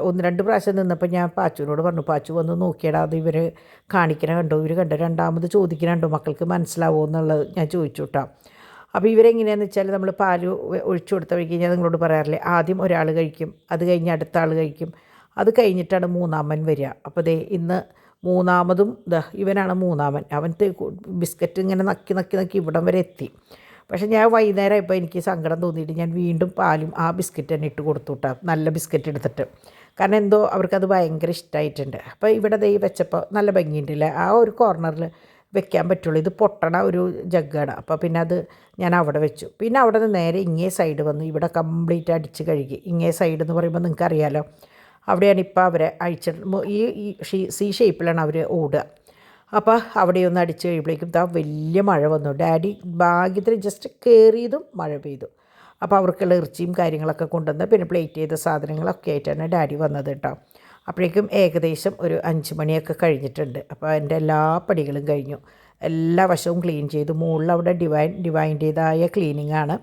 1-2 പ്രാവശ്യം നിന്നപ്പോൾ ഞാൻ പാച്ചുവിനോട് പറഞ്ഞു, പാച്ചു വന്ന് നോക്കിയടാ, അത് ഇവർ കാണിക്കണ കണ്ടോ, ഇവർ കണ്ടോ, രണ്ടാമത് ചോദിക്കണ കണ്ടോ, മക്കൾക്ക് മനസ്സിലാവുമോ എന്നുള്ളത് ഞാൻ ചോദിച്ചു കേട്ടോ. അപ്പോൾ ഇവരെങ്ങനെയാണെന്ന് വെച്ചാൽ നമ്മൾ പാല് ഒഴിച്ചു കൊടുത്ത വഴിക്ക് ഞാൻ നിങ്ങളോട് പറയാറില്ലേ, ആദ്യം ഒരാൾ കഴിക്കും, അത് കഴിഞ്ഞ് അടുത്ത ആൾ കഴിക്കും, അത് കഴിഞ്ഞിട്ടാണ് മൂന്നാമൻ വരിക. അപ്പോൾ ഇന്ന് മൂന്നാമതും ഇവനാണ് മൂന്നാമൻ. അവൻ ബിസ്ക്കറ്റ് ഇങ്ങനെ നക്കി ഇവിടം വരെ എത്തി. പക്ഷേ ഞാൻ വൈകുന്നേരം ഇപ്പോൾ എനിക്ക് സങ്കടം തോന്നിയിട്ട് ഞാൻ വീണ്ടും പാലും ആ ബിസ്ക്കറ്റ് തന്നെ ഇട്ട് കൊടുത്തു കേട്ടോ, നല്ല ബിസ്ക്കറ്റ് എടുത്തിട്ട്. കാരണം എന്തോ അവർക്കത് ഭയങ്കര ഇഷ്ടമായിട്ടുണ്ട്. അപ്പോൾ ഇവിടെ വെച്ചപ്പോൾ നല്ല ഭംഗിയുണ്ടല്ലേ, ആ ഒരു കോർണറിൽ വെക്കാൻ പറ്റുള്ളൂ. ഇത് പൊട്ടണ ഒരു ജഗ്ഗാണ്. അപ്പോൾ പിന്നെ അത് ഞാൻ അവിടെ വെച്ചു. പിന്നെ അവിടെ നിന്ന് നേരെ ഇങ്ങേ സൈഡ് വന്നു, ഇവിടെ കംപ്ലീറ്റ് അടിച്ച് കഴുകി. ഇങ്ങേ സൈഡ് എന്ന് പറയുമ്പോൾ നിങ്ങൾക്കറിയാലോ, അവിടെയാണ് ഇപ്പോൾ അവരെ ഈ സി ഷേപ്പിലാണ് അവർ ഓടുക. അപ്പോൾ അവിടെ ഒന്ന് അടിച്ച് കഴിയുമ്പോഴേക്കും വലിയ മഴ വന്നു. ഡാഡി ഭാഗ്യത്തിന് ജസ്റ്റ് കയറിയതും മഴ പെയ്തു. അപ്പോൾ അവർക്കുള്ള ഇറച്ചിയും കാര്യങ്ങളൊക്കെ കൊണ്ടുവന്ന് പിന്നെ പ്ലേറ്റ് ചെയ്ത സാധനങ്ങളൊക്കെ ആയിട്ടാണ് ഡാഡി വന്നത് കേട്ടോ. അപ്പോഴേക്കും ഏകദേശം ഒരു 5 മണിയൊക്കെ കഴിഞ്ഞിട്ടുണ്ട്. അപ്പോൾ എൻ്റെ എല്ലാ പണികളും കഴിഞ്ഞു, എല്ലാ വശവും ക്ലീൻ ചെയ്തു. മുകളിൽ അവിടെ ഡിവൈൻ്റേതായ ക്ലീനിങ് ആണ്.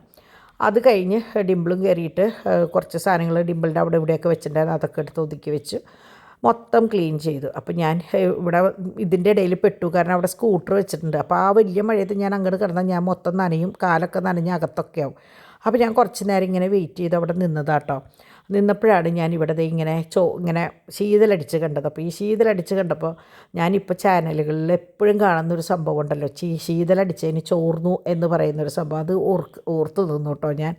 അത് കഴിഞ്ഞ് ഡിമ്പിളും കയറിയിട്ട് കുറച്ച് സാധനങ്ങൾ ഡിമ്പിളിൻ്റെ അവിടെ ഇവിടെയൊക്കെ വെച്ചിട്ടുണ്ടായിരുന്നു, അതൊക്കെ എടുത്ത് ഒതുക്കി വെച്ച് മൊത്തം ക്ലീൻ ചെയ്തു. അപ്പോൾ ഞാൻ ഇവിടെ ഇതിൻ്റെ ഇടയിൽ പെട്ടു, കാരണം അവിടെ സ്കൂട്ടർ വെച്ചിട്ടുണ്ട്. അപ്പോൾ ആ വലിയ മഴയത്ത് ഞാൻ അങ്ങോട്ട് കിടന്നാൽ ഞാൻ മൊത്തം നനയും, കാലൊക്കെ നനഞ്ഞ് അകത്തൊക്കെ ആവും. അപ്പോൾ ഞാൻ കുറച്ച് നേരം ഇങ്ങനെ വെയിറ്റ് ചെയ്ത് അവിടെ നിന്നതാട്ടോ. നിന്നപ്പോഴാണ് ഞാൻ ഇവിടെ ഇങ്ങനെ ശീതലടിച്ച് കണ്ടത്. അപ്പോൾ ഈ ശീതലടിച്ച് കണ്ടപ്പോൾ ഞാനിപ്പോൾ ചാനലുകളിൽ എപ്പോഴും കാണുന്നൊരു സംഭവം ഉണ്ടല്ലോ, ശീതലടിച്ചതിന് ചോർന്നു എന്ന് പറയുന്നൊരു സംഭവം, അത് ഓർത്ത് നിന്നു കേട്ടോ ഞാൻ.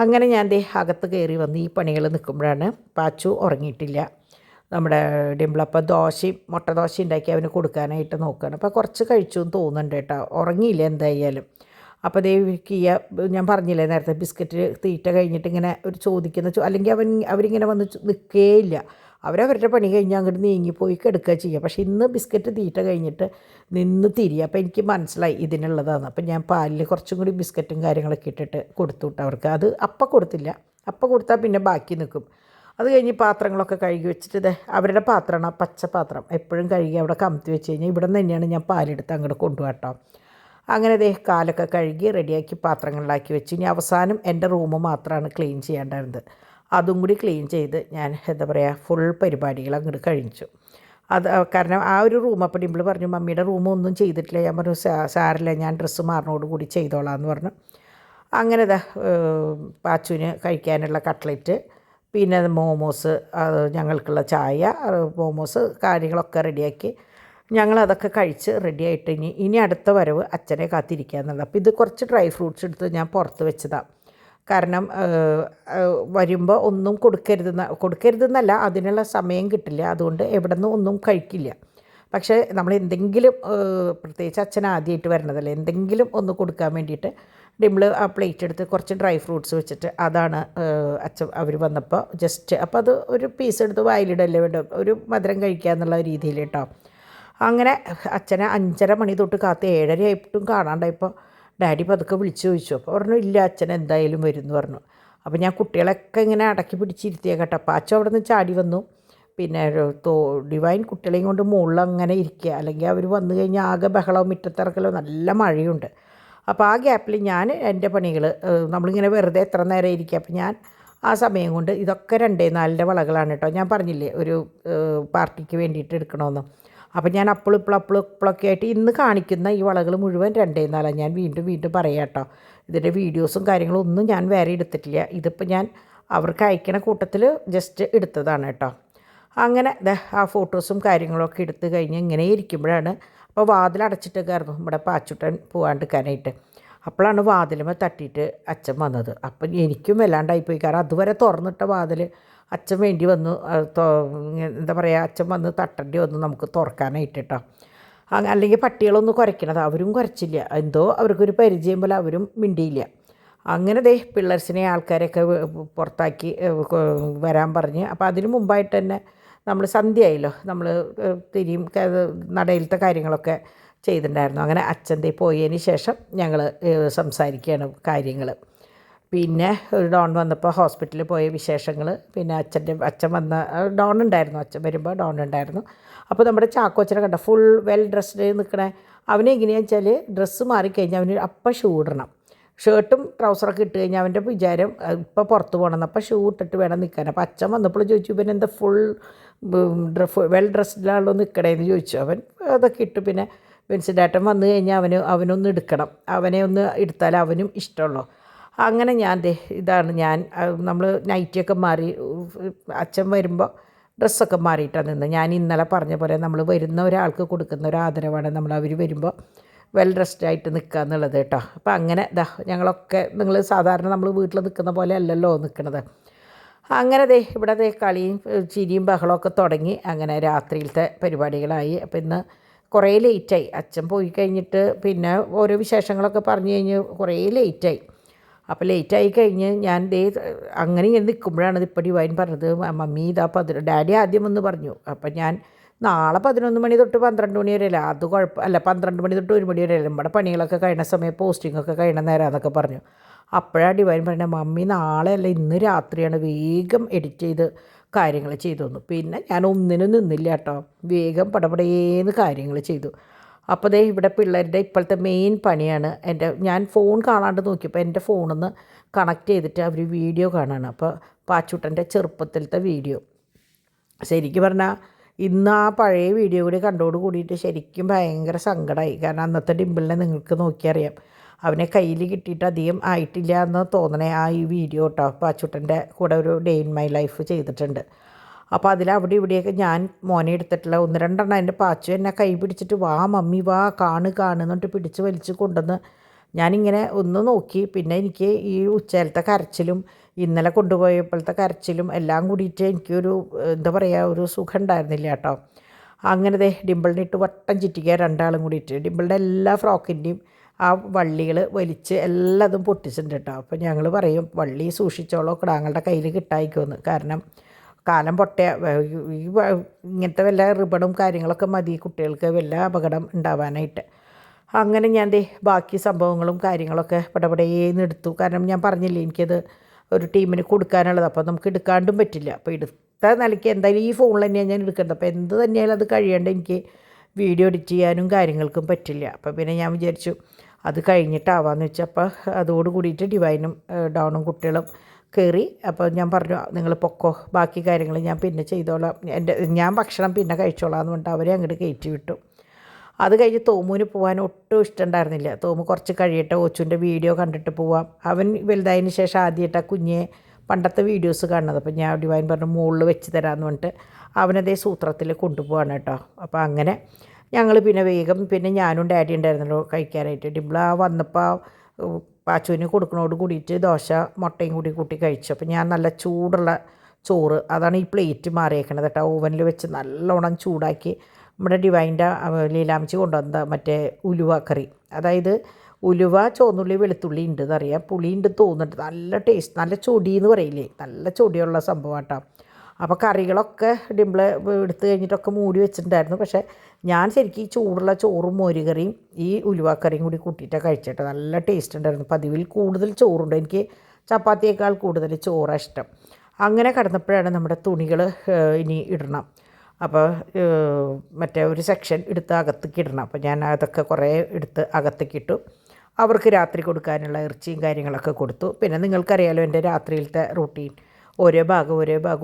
അങ്ങനെ ഞാൻ അകത്ത് കയറി വന്ന് ഈ പണികൾ നിൽക്കുമ്പോഴാണ് പാച്ചു ഉറങ്ങിയിട്ടില്ല. നമ്മുടെ ഡിമ്പിളപ്പം മുട്ട ദോശ ഉണ്ടാക്കി അവന് കൊടുക്കാനായിട്ട് നോക്കുകയാണ്. അപ്പോൾ കുറച്ച് കഴിച്ചു എന്ന് തോന്നുന്നുണ്ട് കേട്ടോ, ഉറങ്ങിയില്ല എന്തായാലും. അപ്പോൾ ഞാൻ പറഞ്ഞില്ലേ നേരത്തെ, ബിസ്ക്കറ്റ് തീറ്റ കഴിഞ്ഞിട്ട് ഇങ്ങനെ ഒരു ചോദിക്കുന്ന അല്ലെങ്കിൽ അവരിങ്ങനെ വന്ന് നിൽക്കേയില്ല, അവരവരുടെ പണി കഴിഞ്ഞ് അങ്ങോട്ട് നീങ്ങിപ്പോയി കിടക്കുക ചെയ്യുക. പക്ഷേ ഇന്ന് ബിസ്ക്കറ്റ് തീറ്റ കഴിഞ്ഞിട്ട് നിന്ന് തിരിയുക. അപ്പോൾ എനിക്ക് മനസ്സിലായി ഇതിനുള്ളതാണ്. അപ്പം ഞാൻ പാലിൽ കുറച്ചും കൂടി ബിസ്ക്കറ്റും കാര്യങ്ങളൊക്കെ ഇട്ടിട്ട് കൊടുത്തു വിട്ടു അവർക്ക്. അത് അപ്പം കൊടുത്തില്ല, അപ്പം കൊടുത്താൽ പിന്നെ ബാക്കി നിൽക്കും. അത് കഴിഞ്ഞ് പാത്രങ്ങളൊക്കെ കഴുകി വെച്ചിട്ട് അവരുടെ പാത്രമാണ് പച്ച പാത്രം, എപ്പോഴും കഴുകി അവിടെ കമത്തി വെച്ച് കഴിഞ്ഞാൽ ഇവിടെ നിന്ന് തന്നെയാണ് ഞാൻ പാലെടുത്ത് അങ്ങോട്ട് കൊണ്ടുപോകാം കേട്ടോ. അങ്ങനെ ദേ കാലൊക്കെ കഴുകി റെഡിയാക്കി പാത്രങ്ങളിലാക്കി വെച്ച്. ഇനി അവസാനം എൻ്റെ റൂം മാത്രമാണ് ക്ലീൻ ചെയ്യേണ്ടായിരുന്നത്. അതും കൂടി ക്ലീൻ ചെയ്ത് ഞാൻ എന്താ പറയുക ഫുൾ പരിപാടികൾ അങ്ങോട്ട് കഴിച്ചു. അത് കാരണം ആ ഒരു റൂം അപ്പോൾ ഡിംപിൾ പറഞ്ഞു മമ്മിയുടെ റൂമൊന്നും ചെയ്തിട്ടില്ല. ഞാൻ പറഞ്ഞു സാരില്ല, ഞാൻ ഡ്രസ്സ് മാറിനോട് കൂടി ചെയ്തോളാം എന്ന് പറഞ്ഞു. അങ്ങനെ പാച്ചുവിന് കഴിക്കാനുള്ള കട്ട്ലറ്റ്, പിന്നെ മോമോസ്, ഞങ്ങൾക്കുള്ള ചായ, മോമോസ് കാര്യങ്ങളൊക്കെ റെഡിയാക്കി ഞങ്ങളതൊക്കെ കഴിച്ച് റെഡിയായിട്ട് ഇനി അടുത്ത വരവ് അച്ഛനെ കാത്തിരിക്കുക എന്നുള്ളത്. അപ്പോൾ ഇത് കുറച്ച് ഡ്രൈ ഫ്രൂട്ട്സ് എടുത്ത് ഞാൻ പുറത്ത് വെച്ചതാണ്. കാരണം വരുമ്പോൾ ഒന്നും കൊടുക്കരുതെന്നല്ല, അതിനുള്ള സമയം കിട്ടില്ല. അതുകൊണ്ട് എവിടെ നിന്നും ഒന്നും കഴിക്കില്ല. പക്ഷേ നമ്മൾ എന്തെങ്കിലും പ്രത്യേകിച്ച് അച്ഛൻ ആദ്യമായിട്ട് വരണതല്ലേ, എന്തെങ്കിലും ഒന്ന് കൊടുക്കാൻ വേണ്ടിയിട്ട് ഡിംപിൾ ആ പ്ലേറ്റ് എടുത്ത് കുറച്ച് ഡ്രൈ ഫ്രൂട്ട്സ് വെച്ചിട്ട് അതാണ് അച്ഛൻ അവർ വന്നപ്പോൾ ജസ്റ്റ് അപ്പോൾ അത് ഒരു പീസ് എടുത്ത് വായിലിടല്ലേ വേണ്ട, ഒരു മധുരം കഴിക്കുക എന്നുള്ള രീതിയിൽ കേട്ടോ. അങ്ങനെ അച്ഛനെ 5:30 മണി തൊട്ട് കാത്ത് 7:30 ആയിട്ടും കാണാണ്ടായപ്പോൾ ഡാഡി പതുക്കെ വിളിച്ച് ചോദിച്ചു. അപ്പോൾ പറഞ്ഞു ഇല്ല അച്ഛൻ എന്തായാലും വരും എന്ന് പറഞ്ഞു. അപ്പോൾ ഞാൻ കുട്ടികളൊക്കെ ഇങ്ങനെ അടക്കി പിടിച്ചിരുത്തിയ കേട്ടോ. അപ്പോൾ അച്ഛൻ അവിടെ നിന്ന് ചാടി വന്നു. പിന്നെ ഡിവൈൻ കുട്ടികളെയും കൊണ്ട് മുകളിൽ അങ്ങനെ ഇരിക്കുക, അല്ലെങ്കിൽ അവർ വന്നു കഴിഞ്ഞാൽ ആകെ ബഹളവും മുറ്റത്തിറക്കലോ നല്ല മഴയുണ്ട്. അപ്പോൾ ആ ഗ്യാപ്പിൽ ഞാൻ എൻ്റെ പണികൾ നമ്മളിങ്ങനെ വെറുതെ എത്ര നേരം ഇരിക്കുക. അപ്പോൾ ഞാൻ ആ സമയം കൊണ്ട് ഇതൊക്കെ 2-4 വളകളാണ് കേട്ടോ. ഞാൻ പറഞ്ഞില്ലേ ഒരു പാർട്ടിക്ക് വേണ്ടിയിട്ട് എടുക്കണമെന്ന്. അപ്പോൾ ഞാൻ അപ്പോഴൊക്കെ ആയിട്ട് ഇന്ന് കാണിക്കുന്ന ഈ വളകൾ മുഴുവൻ 2-4 ഞാൻ വീണ്ടും പറയാം കേട്ടോ. ഇതിൻ്റെ വീഡിയോസും കാര്യങ്ങളും ഒന്നും ഞാൻ വേറെ എടുത്തിട്ടില്ല. ഇതിപ്പോൾ ഞാൻ അവർക്ക് അയക്കണ കൂട്ടത്തിൽ ജസ്റ്റ് എടുത്തതാണ് കേട്ടോ. അങ്ങനെ ആ ഫോട്ടോസും കാര്യങ്ങളൊക്കെ എടുത്ത് കഴിഞ്ഞ് ഇങ്ങനെ ഇരിക്കുമ്പോഴാണ് അപ്പോൾ വാതിൽ അടച്ചിട്ടൊക്കെയായിരുന്നു ഇവിടെ പാച്ചുട്ടൻ പോകാണ്ടിരിക്കാനായിട്ട്. അപ്പോഴാണ് വാതിലുമേ തട്ടിയിട്ട് അച്ഛൻ വന്നത്. അപ്പം എനിക്കും വല്ലാണ്ടായിപ്പോയി. കാരണം അതുവരെ തുറന്നിട്ട വാതിൽ അച്ഛൻ വേണ്ടി വന്നു, എന്താ പറയുക, അച്ഛൻ വന്ന് തട്ടേണ്ടി വന്നു നമുക്ക് തുറക്കാനായിട്ട് കേട്ടോ. അല്ലെങ്കിൽ പട്ടികളൊന്നും കുരയ്ക്കണത്, അവരും കുരച്ചില്ല. എന്തോ അവർക്കൊരു പരിചയം പോലെ അവരും മിണ്ടിയില്ല. അങ്ങനെ പിള്ളേഴ്സിനെ ആൾക്കാരെയൊക്കെ പുറത്താക്കി വരാൻ പറഞ്ഞ്. അപ്പോൾ അതിന് മുമ്പായിട്ട് തന്നെ നമ്മൾ സന്ധ്യയായല്ലോ, നമ്മൾ തിരിയും നടയിലത്തെ കാര്യങ്ങളൊക്കെ ചെയ്തിട്ടുണ്ടായിരുന്നു. അങ്ങനെ അച്ഛൻ പോയതിന് ശേഷം ഞങ്ങൾ സംസാരിക്കുകയാണ് കാര്യങ്ങൾ. പിന്നെ ഡോൺ വന്നപ്പോൾ ഹോസ്പിറ്റലിൽ പോയ വിശേഷങ്ങൾ, പിന്നെ അച്ഛൻ വന്ന ഡോൺ ഉണ്ടായിരുന്നു, അച്ഛൻ വരുമ്പോൾ ഡോൺ ഉണ്ടായിരുന്നു. അപ്പോൾ നമ്മുടെ ചാക്കോച്ചനെ കണ്ട ഫുൾ വെൽ ഡ്രസ്ഡ് നിൽക്കണേ. അവനെ എങ്ങനെയാണെന്ന് വെച്ചാൽ ഡ്രസ്സ് മാറിക്കഴിഞ്ഞാൽ അവന് അപ്പം ഷൂ ഇടണം. ഷർട്ടും ട്രൗസറൊക്കെ ഇട്ട് കഴിഞ്ഞാൽ അവൻ്റെ വിചാരം ഇപ്പോൾ പുറത്ത് പോകണം, അപ്പോൾ ഷൂ ഇട്ടിട്ട് വേണം നിൽക്കാൻ. അപ്പോൾ അച്ഛൻ വന്നപ്പോൾ ചോദിച്ചു ഇവൻ എന്താ ഫുൾ വെൽ ഡ്രസ്ഡിലാണല്ലോ നിൽക്കണേന്ന് ചോദിച്ചു. അവൻ അതൊക്കെ ഇട്ടു. പിന്നെ വിൻസിഡേട്ടൻ വന്നു കഴിഞ്ഞാൽ അവനൊന്ന് എടുക്കണം, അവനെ ഒന്ന് എടുത്താൽ അവനും ഇഷ്ടമുള്ളൂ. അങ്ങനെ ഇതാണ് ഞാൻ നമ്മൾ നൈറ്റിയൊക്കെ മാറി അച്ഛൻ വരുമ്പോൾ ഡ്രസ്സൊക്കെ മാറിയിട്ടാണ് നിന്ന്. ഞാൻ ഇന്നലെ പറഞ്ഞ പോലെ നമ്മൾ വരുന്ന ഒരാൾക്ക് കൊടുക്കുന്ന ഒരു ആദരവാണ് നമ്മൾ അവർ വരുമ്പോൾ വെൽ ഡ്രസ്ഡായിട്ട് നിൽക്കുക എന്നുള്ളത് കേട്ടോ. അപ്പോൾ അങ്ങനെ ഞങ്ങളൊക്കെ നിങ്ങൾ സാധാരണ നമ്മൾ വീട്ടിൽ നിൽക്കുന്ന പോലെ അല്ലല്ലോ നിൽക്കുന്നത്. അങ്ങനെ ഇവിടെ കളിയും ചിരിയും ബഹളമൊക്കെ തുടങ്ങി. അങ്ങനെ രാത്രിയിലത്തെ പരിപാടികളായി. അപ്പോൾ ഇന്ന് കുറേ ലേറ്റായി. അച്ഛൻ പോയി കഴിഞ്ഞിട്ട് പിന്നെ ഓരോ വിശേഷങ്ങളൊക്കെ പറഞ്ഞു കഴിഞ്ഞ് കുറേ ലേറ്റായി. അപ്പോൾ ലേറ്റായി കഴിഞ്ഞ് ഞാൻ അങ്ങനെ ഇങ്ങനെ നിൽക്കുമ്പോഴാണ് ഇപ്പോൾ ഡിവൈൻ പറഞ്ഞത് മമ്മി ഡാഡി ആദ്യം ഒന്ന് പറഞ്ഞു. അപ്പം ഞാൻ നാളെ 11 മണി തൊട്ട് 12 മണി വരെയല്ല, അത് കുഴപ്പമില്ല, 12 മണി തൊട്ട് 1 മണി വരെ നമ്മുടെ പണികളൊക്കെ കഴിയുന്ന സമയം പോസ്റ്റിങ്ങൊക്കെ കഴിയുന്ന നേരമെന്നൊക്കെ പറഞ്ഞു. അപ്പോഴാണ് ഡിവൈൻ പറഞ്ഞത് മമ്മി നാളെ അല്ല ഇന്ന് രാത്രിയാണ്, വേഗം എഡിറ്റ് ചെയ്ത് കാര്യങ്ങൾ ചെയ്തു തന്നു. പിന്നെ ഞാൻ ഒന്നിനും നിന്നില്ല കേട്ടോ, വേഗം പടപടേന്ന് കാര്യങ്ങൾ ചെയ്തു. അപ്പോൾ ഇവിടെ പിള്ളേരുടെ ഇപ്പോഴത്തെ മെയിൻ പണിയാണ് ഞാൻ ഫോൺ കാണാണ്ട് നോക്കിയപ്പോൾ എൻ്റെ ഫോണിൽ നിന്ന് കണക്ട് ചെയ്തിട്ട് അവർ വീഡിയോ കാണുകയാണ്. അപ്പോൾ പാച്ചൂട്ടൻ്റെ ചെറുപ്പത്തിലത്തെ വീഡിയോ ശരിക്കും പറഞ്ഞാൽ ഇന്ന് ആ പഴയ വീഡിയോ കൂടി കണ്ടോട് കൂടിയിട്ട് ശരിക്കും ഭയങ്കര സങ്കടമായി. കാരണം അന്നത്തെ ഡിംപിളിനെ നിങ്ങൾക്ക് നോക്കിയറിയാം, അവനെ കയ്യിൽ കിട്ടിയിട്ട് അധികം ആയിട്ടില്ല എന്ന് തോന്നണേ ആ ഈ വീഡിയോ കേട്ടോ. പാച്ചൂട്ടൻ്റെ കൂടെ ഒരു ഡേ ഇൻ മൈ ലൈഫ് ചെയ്തിട്ടുണ്ട്. അപ്പോൾ അതിലവിടെ ഇവിടെയൊക്കെ ഞാൻ മോനെ എടുത്തിട്ടുള്ള 1-2 എൻ്റെ പാച്ചു എന്നെ കൈ പിടിച്ചിട്ട് വാ മമ്മി വാ എന്നിട്ട് പിടിച്ച് വലിച്ച് കൊണ്ടുവന്ന് ഞാനിങ്ങനെ ഒന്ന് നോക്കി. പിന്നെ എനിക്ക് ഈ ഉച്ചയിലത്തെ കരച്ചിലും ഇന്നലെ കൊണ്ടുപോയപ്പോഴത്തെ കരച്ചിലും എല്ലാം കൂടിയിട്ട് എനിക്കൊരു എന്താ പറയുക ഒരു സുഖം ഉണ്ടായിരുന്നില്ല കേട്ടോ. അങ്ങനെ ഡിംപിളിനെ ഇട്ട് വട്ടം ചുറ്റിക്കുക 2 കൂടിയിട്ട്. ഡിംപിളിൻ്റെ എല്ലാ ഫ്രോക്കിൻ്റെയും ആ വള്ളികൾ വലിച്ച് എല്ലാതും പൊട്ടിച്ചിട്ടുണ്ട് കേട്ടോ. അപ്പോൾ ഞങ്ങൾ പറയും വള്ളി സൂക്ഷിച്ചോളോ കിടാങ്ങളുടെ കയ്യിൽ കിട്ടായിക്കുമെന്ന്. കാരണം കാലം പൊട്ടിയ ഇങ്ങനത്തെ വല്ല റിബണും കാര്യങ്ങളൊക്കെ മതി കുട്ടികൾക്ക് വല്ല അപകടം ഉണ്ടാവാനായിട്ട്. അങ്ങനെ ഞാൻ ബാക്കി സംഭവങ്ങളും കാര്യങ്ങളൊക്കെ പടപടേന്ന് എടുത്തു. കാരണം ഞാൻ പറഞ്ഞില്ലേ എനിക്കത് ഒരു ടീമിന് കൊടുക്കാനുള്ളത്, അപ്പോൾ നമുക്ക് എടുക്കാണ്ടും പറ്റില്ല. അപ്പോൾ എടുത്ത നിലയ്ക്ക് എന്തായാലും ഈ ഫോണിൽ തന്നെയാണ് ഞാൻ എടുക്കുന്നത്. അപ്പോൾ എന്ത് തന്നെയാലും അത് കഴിയാണ്ട് എനിക്ക് വീഡിയോ എഡിറ്റ് ചെയ്യാനും കാര്യങ്ങൾക്കും പറ്റില്ല. അപ്പോൾ പിന്നെ ഞാൻ വിചാരിച്ചു അത് കഴിഞ്ഞിട്ടാവാമെന്ന് വെച്ചാൽ അപ്പോൾ അതോട് കൂടിയിട്ട് ഡിവൈനും ഡോണും കുട്ടികളും കയറി. അപ്പോൾ ഞാൻ പറഞ്ഞു നിങ്ങൾ പൊക്കോ, ബാക്കി കാര്യങ്ങൾ ഞാൻ പിന്നെ ചെയ്തോളാം, ഞാൻ ഭക്ഷണം പിന്നെ കഴിച്ചോളാം എന്ന് പറഞ്ഞിട്ട് അവരെ അങ്ങോട്ട് കയറ്റി വിട്ടു. അത് കഴിഞ്ഞ് തോമുവിന് പോകാൻ ഒട്ടും ഇഷ്ടമുണ്ടായിരുന്നില്ല. തോമു കുറച്ച് കഴിയട്ടെ, ഓച്ചുവിൻ്റെ വീഡിയോ കണ്ടിട്ട് പോവാം. അവൻ വലുതായതിന് ശേഷം ആദ്യമായിട്ടാണ് കുഞ്ഞെ പണ്ടത്തെ വീഡിയോസ് കാണുന്നത്. അപ്പോൾ ഞാൻ ഡിവൈൻ പറഞ്ഞു മുകളിൽ വെച്ച് തരാമെന്ന് പറഞ്ഞിട്ട് അവനതേ സൂത്രത്തിൽ കൊണ്ടുപോവാണ് കേട്ടോ. അപ്പോൾ അങ്ങനെ ഞങ്ങൾ പിന്നെ വേഗം പിന്നെ ഞാനും ഡാഡി ഉണ്ടായിരുന്നല്ലോ കഴിക്കാനായിട്ട്. ഡിംപിൾ വന്നപ്പോൾ പാച്ചുവിന് കൊടുക്കണോട് കൂടിയിട്ട് ദോശ മുട്ടയും കൂടി കൂട്ടി കഴിച്ചു. അപ്പോൾ ഞാൻ നല്ല ചൂടുള്ള ചോറ്, അതാണ് ഈ പ്ലേറ്റ് മാറിയേക്കണത് കേട്ടോ, ഓവനിൽ വെച്ച് നല്ലോണം ചൂടാക്കി നമ്മുടെ ഡിവൈൻ്റെ ലീലാമിച്ച് കൊണ്ടുവന്ന മറ്റേ ഉലുവ കറി, അതായത് ഉലുവ ചുവന്നുള്ളി വെളുത്തുള്ളി ഉണ്ട് എന്നറിയാം, പുളി ഉണ്ട് തോന്നുന്നുണ്ട്, നല്ല ടേസ്റ്റ്, നല്ല ചൊടി എന്ന് പറയില്ലേ, നല്ല ചൊടിയുള്ള സംഭവം കേട്ടോ. അപ്പോൾ കറികളൊക്കെ ഡിംപിൾ എടുത്ത് കഴിഞ്ഞിട്ടൊക്കെ മൂടി വെച്ചിട്ടുണ്ടായിരുന്നു. പക്ഷേ ഞാൻ ശരിക്കും ഈ ചൂടുള്ള ചോറും മോരുകറിയും ഈ ഉലുവാക്കറിയും കൂടി കൂട്ടിയിട്ടാണ് കഴിച്ചിട്ട് നല്ല ടേസ്റ്റ് ഉണ്ടായിരുന്നു. പതിവിൽ കൂടുതൽ ചോറുണ്ട്, എനിക്ക് ചപ്പാത്തിയേക്കാൾ കൂടുതൽ ചോറാണ് ഇഷ്ടം. അങ്ങനെ കിടന്നപ്പോഴാണ് നമ്മുടെ തുണികൾ ഇനി ഇടണം. അപ്പോൾ മറ്റേ ഒരു സെക്ഷൻ എടുത്ത് അകത്തേക്ക് ഇടണം. അപ്പോൾ ഞാൻ അതൊക്കെ കുറേ എടുത്ത് അകത്തേക്ക് ഇട്ടു. അവർക്ക് രാത്രി കൊടുക്കാനുള്ള ഇറച്ചിയും കാര്യങ്ങളൊക്കെ കൊടുത്തു. പിന്നെ നിങ്ങൾക്കറിയാലോ എൻ്റെ രാത്രിയിലത്തെ റൂട്ടീൻ, ഓരോ ഭാഗം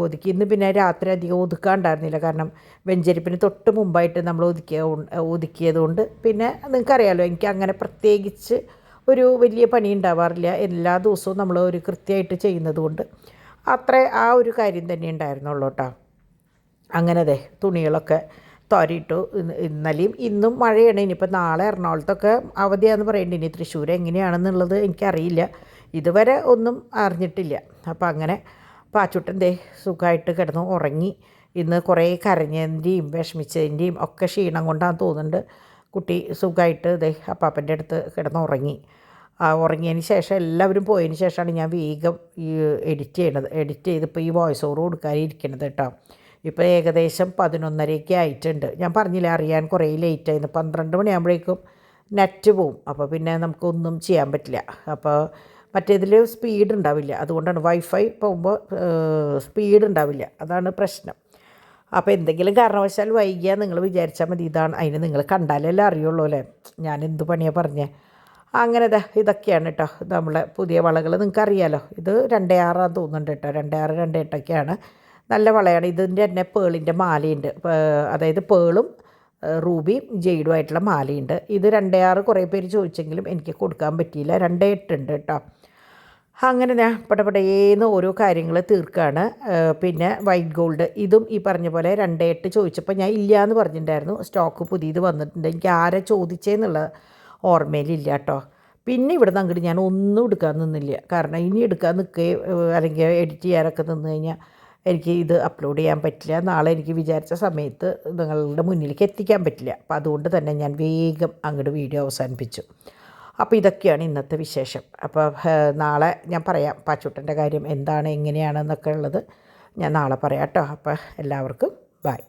ഒതുക്കി. ഇന്ന് പിന്നെ രാത്രി അധികം ഒതുക്കാണ്ടായിരുന്നില്ല, കാരണം വെഞ്ചരിപ്പിന് തൊട്ട് മുമ്പായിട്ട് നമ്മൾ ഒതുക്കിയതുകൊണ്ട്. പിന്നെ നിങ്ങൾക്കറിയാലോ എനിക്ക് അങ്ങനെ പ്രത്യേകിച്ച് ഒരു വലിയ പണി ഉണ്ടാവാറില്ല, എല്ലാ ദിവസവും നമ്മൾ ഒരു കൃത്യമായിട്ട് ചെയ്യുന്നത് കൊണ്ട് അത്ര ആ ഒരു കാര്യം തന്നെ ഉണ്ടായിരുന്നുള്ളൂ കേട്ടോ. അങ്ങനെ തുണികളൊക്കെ തോരിയിട്ടു. ഇന്നലെയും ഇന്നും മഴയാണ്. ഇനിയിപ്പോൾ നാളെ എറണാകുളത്തൊക്കെ അവധിയാണെന്ന് പറയുന്നുണ്ട്. ഇനി തൃശ്ശൂർ എങ്ങനെയാണെന്നുള്ളത് എനിക്കറിയില്ല, ഇതുവരെ ഒന്നും അറിഞ്ഞിട്ടില്ല. അപ്പോൾ അങ്ങനെ പാച്ചുട്ടൻ സുഖമായിട്ട് കിടന്ന് ഉറങ്ങി. ഇന്ന് കുറേ കരഞ്ഞതിൻ്റെയും വിഷമിച്ചതിൻ്റെയും ഒക്കെ ക്ഷീണം കൊണ്ടാന്ന് തോന്നുന്നുണ്ട് കുട്ടി സുഖമായിട്ട് അപ്പാപ്പൻ്റെ അടുത്ത് കിടന്ന് ഉറങ്ങി. ഉറങ്ങിയതിന് ശേഷം എല്ലാവരും പോയതിന് ശേഷമാണ് ഞാൻ വേഗം ഈ എഡിറ്റ് ചെയ്തിപ്പോൾ ഈ വോയിസ് ഓവർ കൊടുക്കാനിരിക്കണത് കേട്ടോ. ഇപ്പോൾ ഏകദേശം 11:30 ആയിട്ടുണ്ട്. ഞാൻ പറഞ്ഞില്ല അറിയാൻ കുറേ ലേറ്റായിരുന്നു. 12 മണിയാകുമ്പോഴേക്കും നെറ്റ് പോവും. അപ്പോൾ പിന്നെ നമുക്കൊന്നും ചെയ്യാൻ പറ്റില്ല. അപ്പോൾ മറ്റേതിൽ സ്പീഡ് ഉണ്ടാവില്ല, അതുകൊണ്ടാണ് വൈഫൈ പോകുമ്പോൾ സ്പീഡ് ഉണ്ടാവില്ല, അതാണ് പ്രശ്നം. അപ്പോൾ എന്തെങ്കിലും കാരണവശാൽ വൈകിയാൽ നിങ്ങൾ വിചാരിച്ചാൽ മതി, ഇതാണ് അതിന് നിങ്ങൾ കണ്ടാലല്ലേ അറിയുള്ളൂ അല്ലേ ഞാൻ എന്ത് പണിയാണ് പറഞ്ഞത്. അങ്ങനെ ഇതൊക്കെയാണ് കേട്ടോ നമ്മളെ പുതിയ വളകൾ. നിങ്ങൾക്കറിയാലോ ഇത് 2.6 തോന്നുന്നുണ്ട് കേട്ടോ, 2.6 2.8 നല്ല വളയാണ്. ഇതിൻ്റെ തന്നെ പേളിൻ്റെ മാലയുണ്ട്, അതായത് പേളും റൂബിയും ജെയ്ഡുമായിട്ടുള്ള മാലയുണ്ട്. ഇത് 2.6 കുറേ പേര് ചോദിച്ചെങ്കിലും എനിക്ക് കൊടുക്കാൻ പറ്റിയില്ല, 2.8 ഉണ്ട് കേട്ടോ. അങ്ങനെ ഞാൻ പടപടേന്ന് ഓരോ കാര്യങ്ങൾ തീർക്കുകയാണ്. പിന്നെ വൈറ്റ് ഗോൾഡ് ഇതും ഈ പറഞ്ഞ പോലെ 2.8 ചോദിച്ചപ്പോൾ ഞാൻ ഇല്ല എന്ന് പറഞ്ഞിട്ടുണ്ടായിരുന്നു. സ്റ്റോക്ക് പുതിയത് വന്നിട്ടുണ്ട്, എനിക്ക് ആരെ ചോദിച്ചേന്നുള്ള ഓർമ്മയിലില്ല കേട്ടോ. പിന്നെ ഇവിടുന്ന് അങ്ങോട്ട് ഞാൻ ഒന്നും എടുക്കാൻ നിന്നില്ല, കാരണം ഇനി എടുക്കാൻ നിൽക്കുകയോ അല്ലെങ്കിൽ എഡിറ്റ് ചെയ്യാനൊക്കെ നിന്ന് കഴിഞ്ഞാൽ എനിക്ക് ഇത് അപ്ലോഡ് ചെയ്യാൻ പറ്റില്ല, നാളെ എനിക്ക് വിചാരിച്ച സമയത്ത് നിങ്ങളുടെ മുന്നിലേക്ക് എത്തിക്കാൻ പറ്റില്ല. അപ്പോൾ അതുകൊണ്ട് തന്നെ ഞാൻ വേഗം അങ്ങോട്ട് വീഡിയോ അവസാനിപ്പിച്ചു. അപ്പോൾ ഇതൊക്കെയാണ് ഇന്നത്തെ വിശേഷം. അപ്പോൾ നാളെ ഞാൻ പറയാം പാച്ചുട്ടൻ്റെ കാര്യം എന്താണ് എങ്ങനെയാണെന്നൊക്കെ ഉള്ളത് ഞാൻ നാളെ പറയാം കേട്ടോ. അപ്പോൾ എല്ലാവർക്കും ബൈ.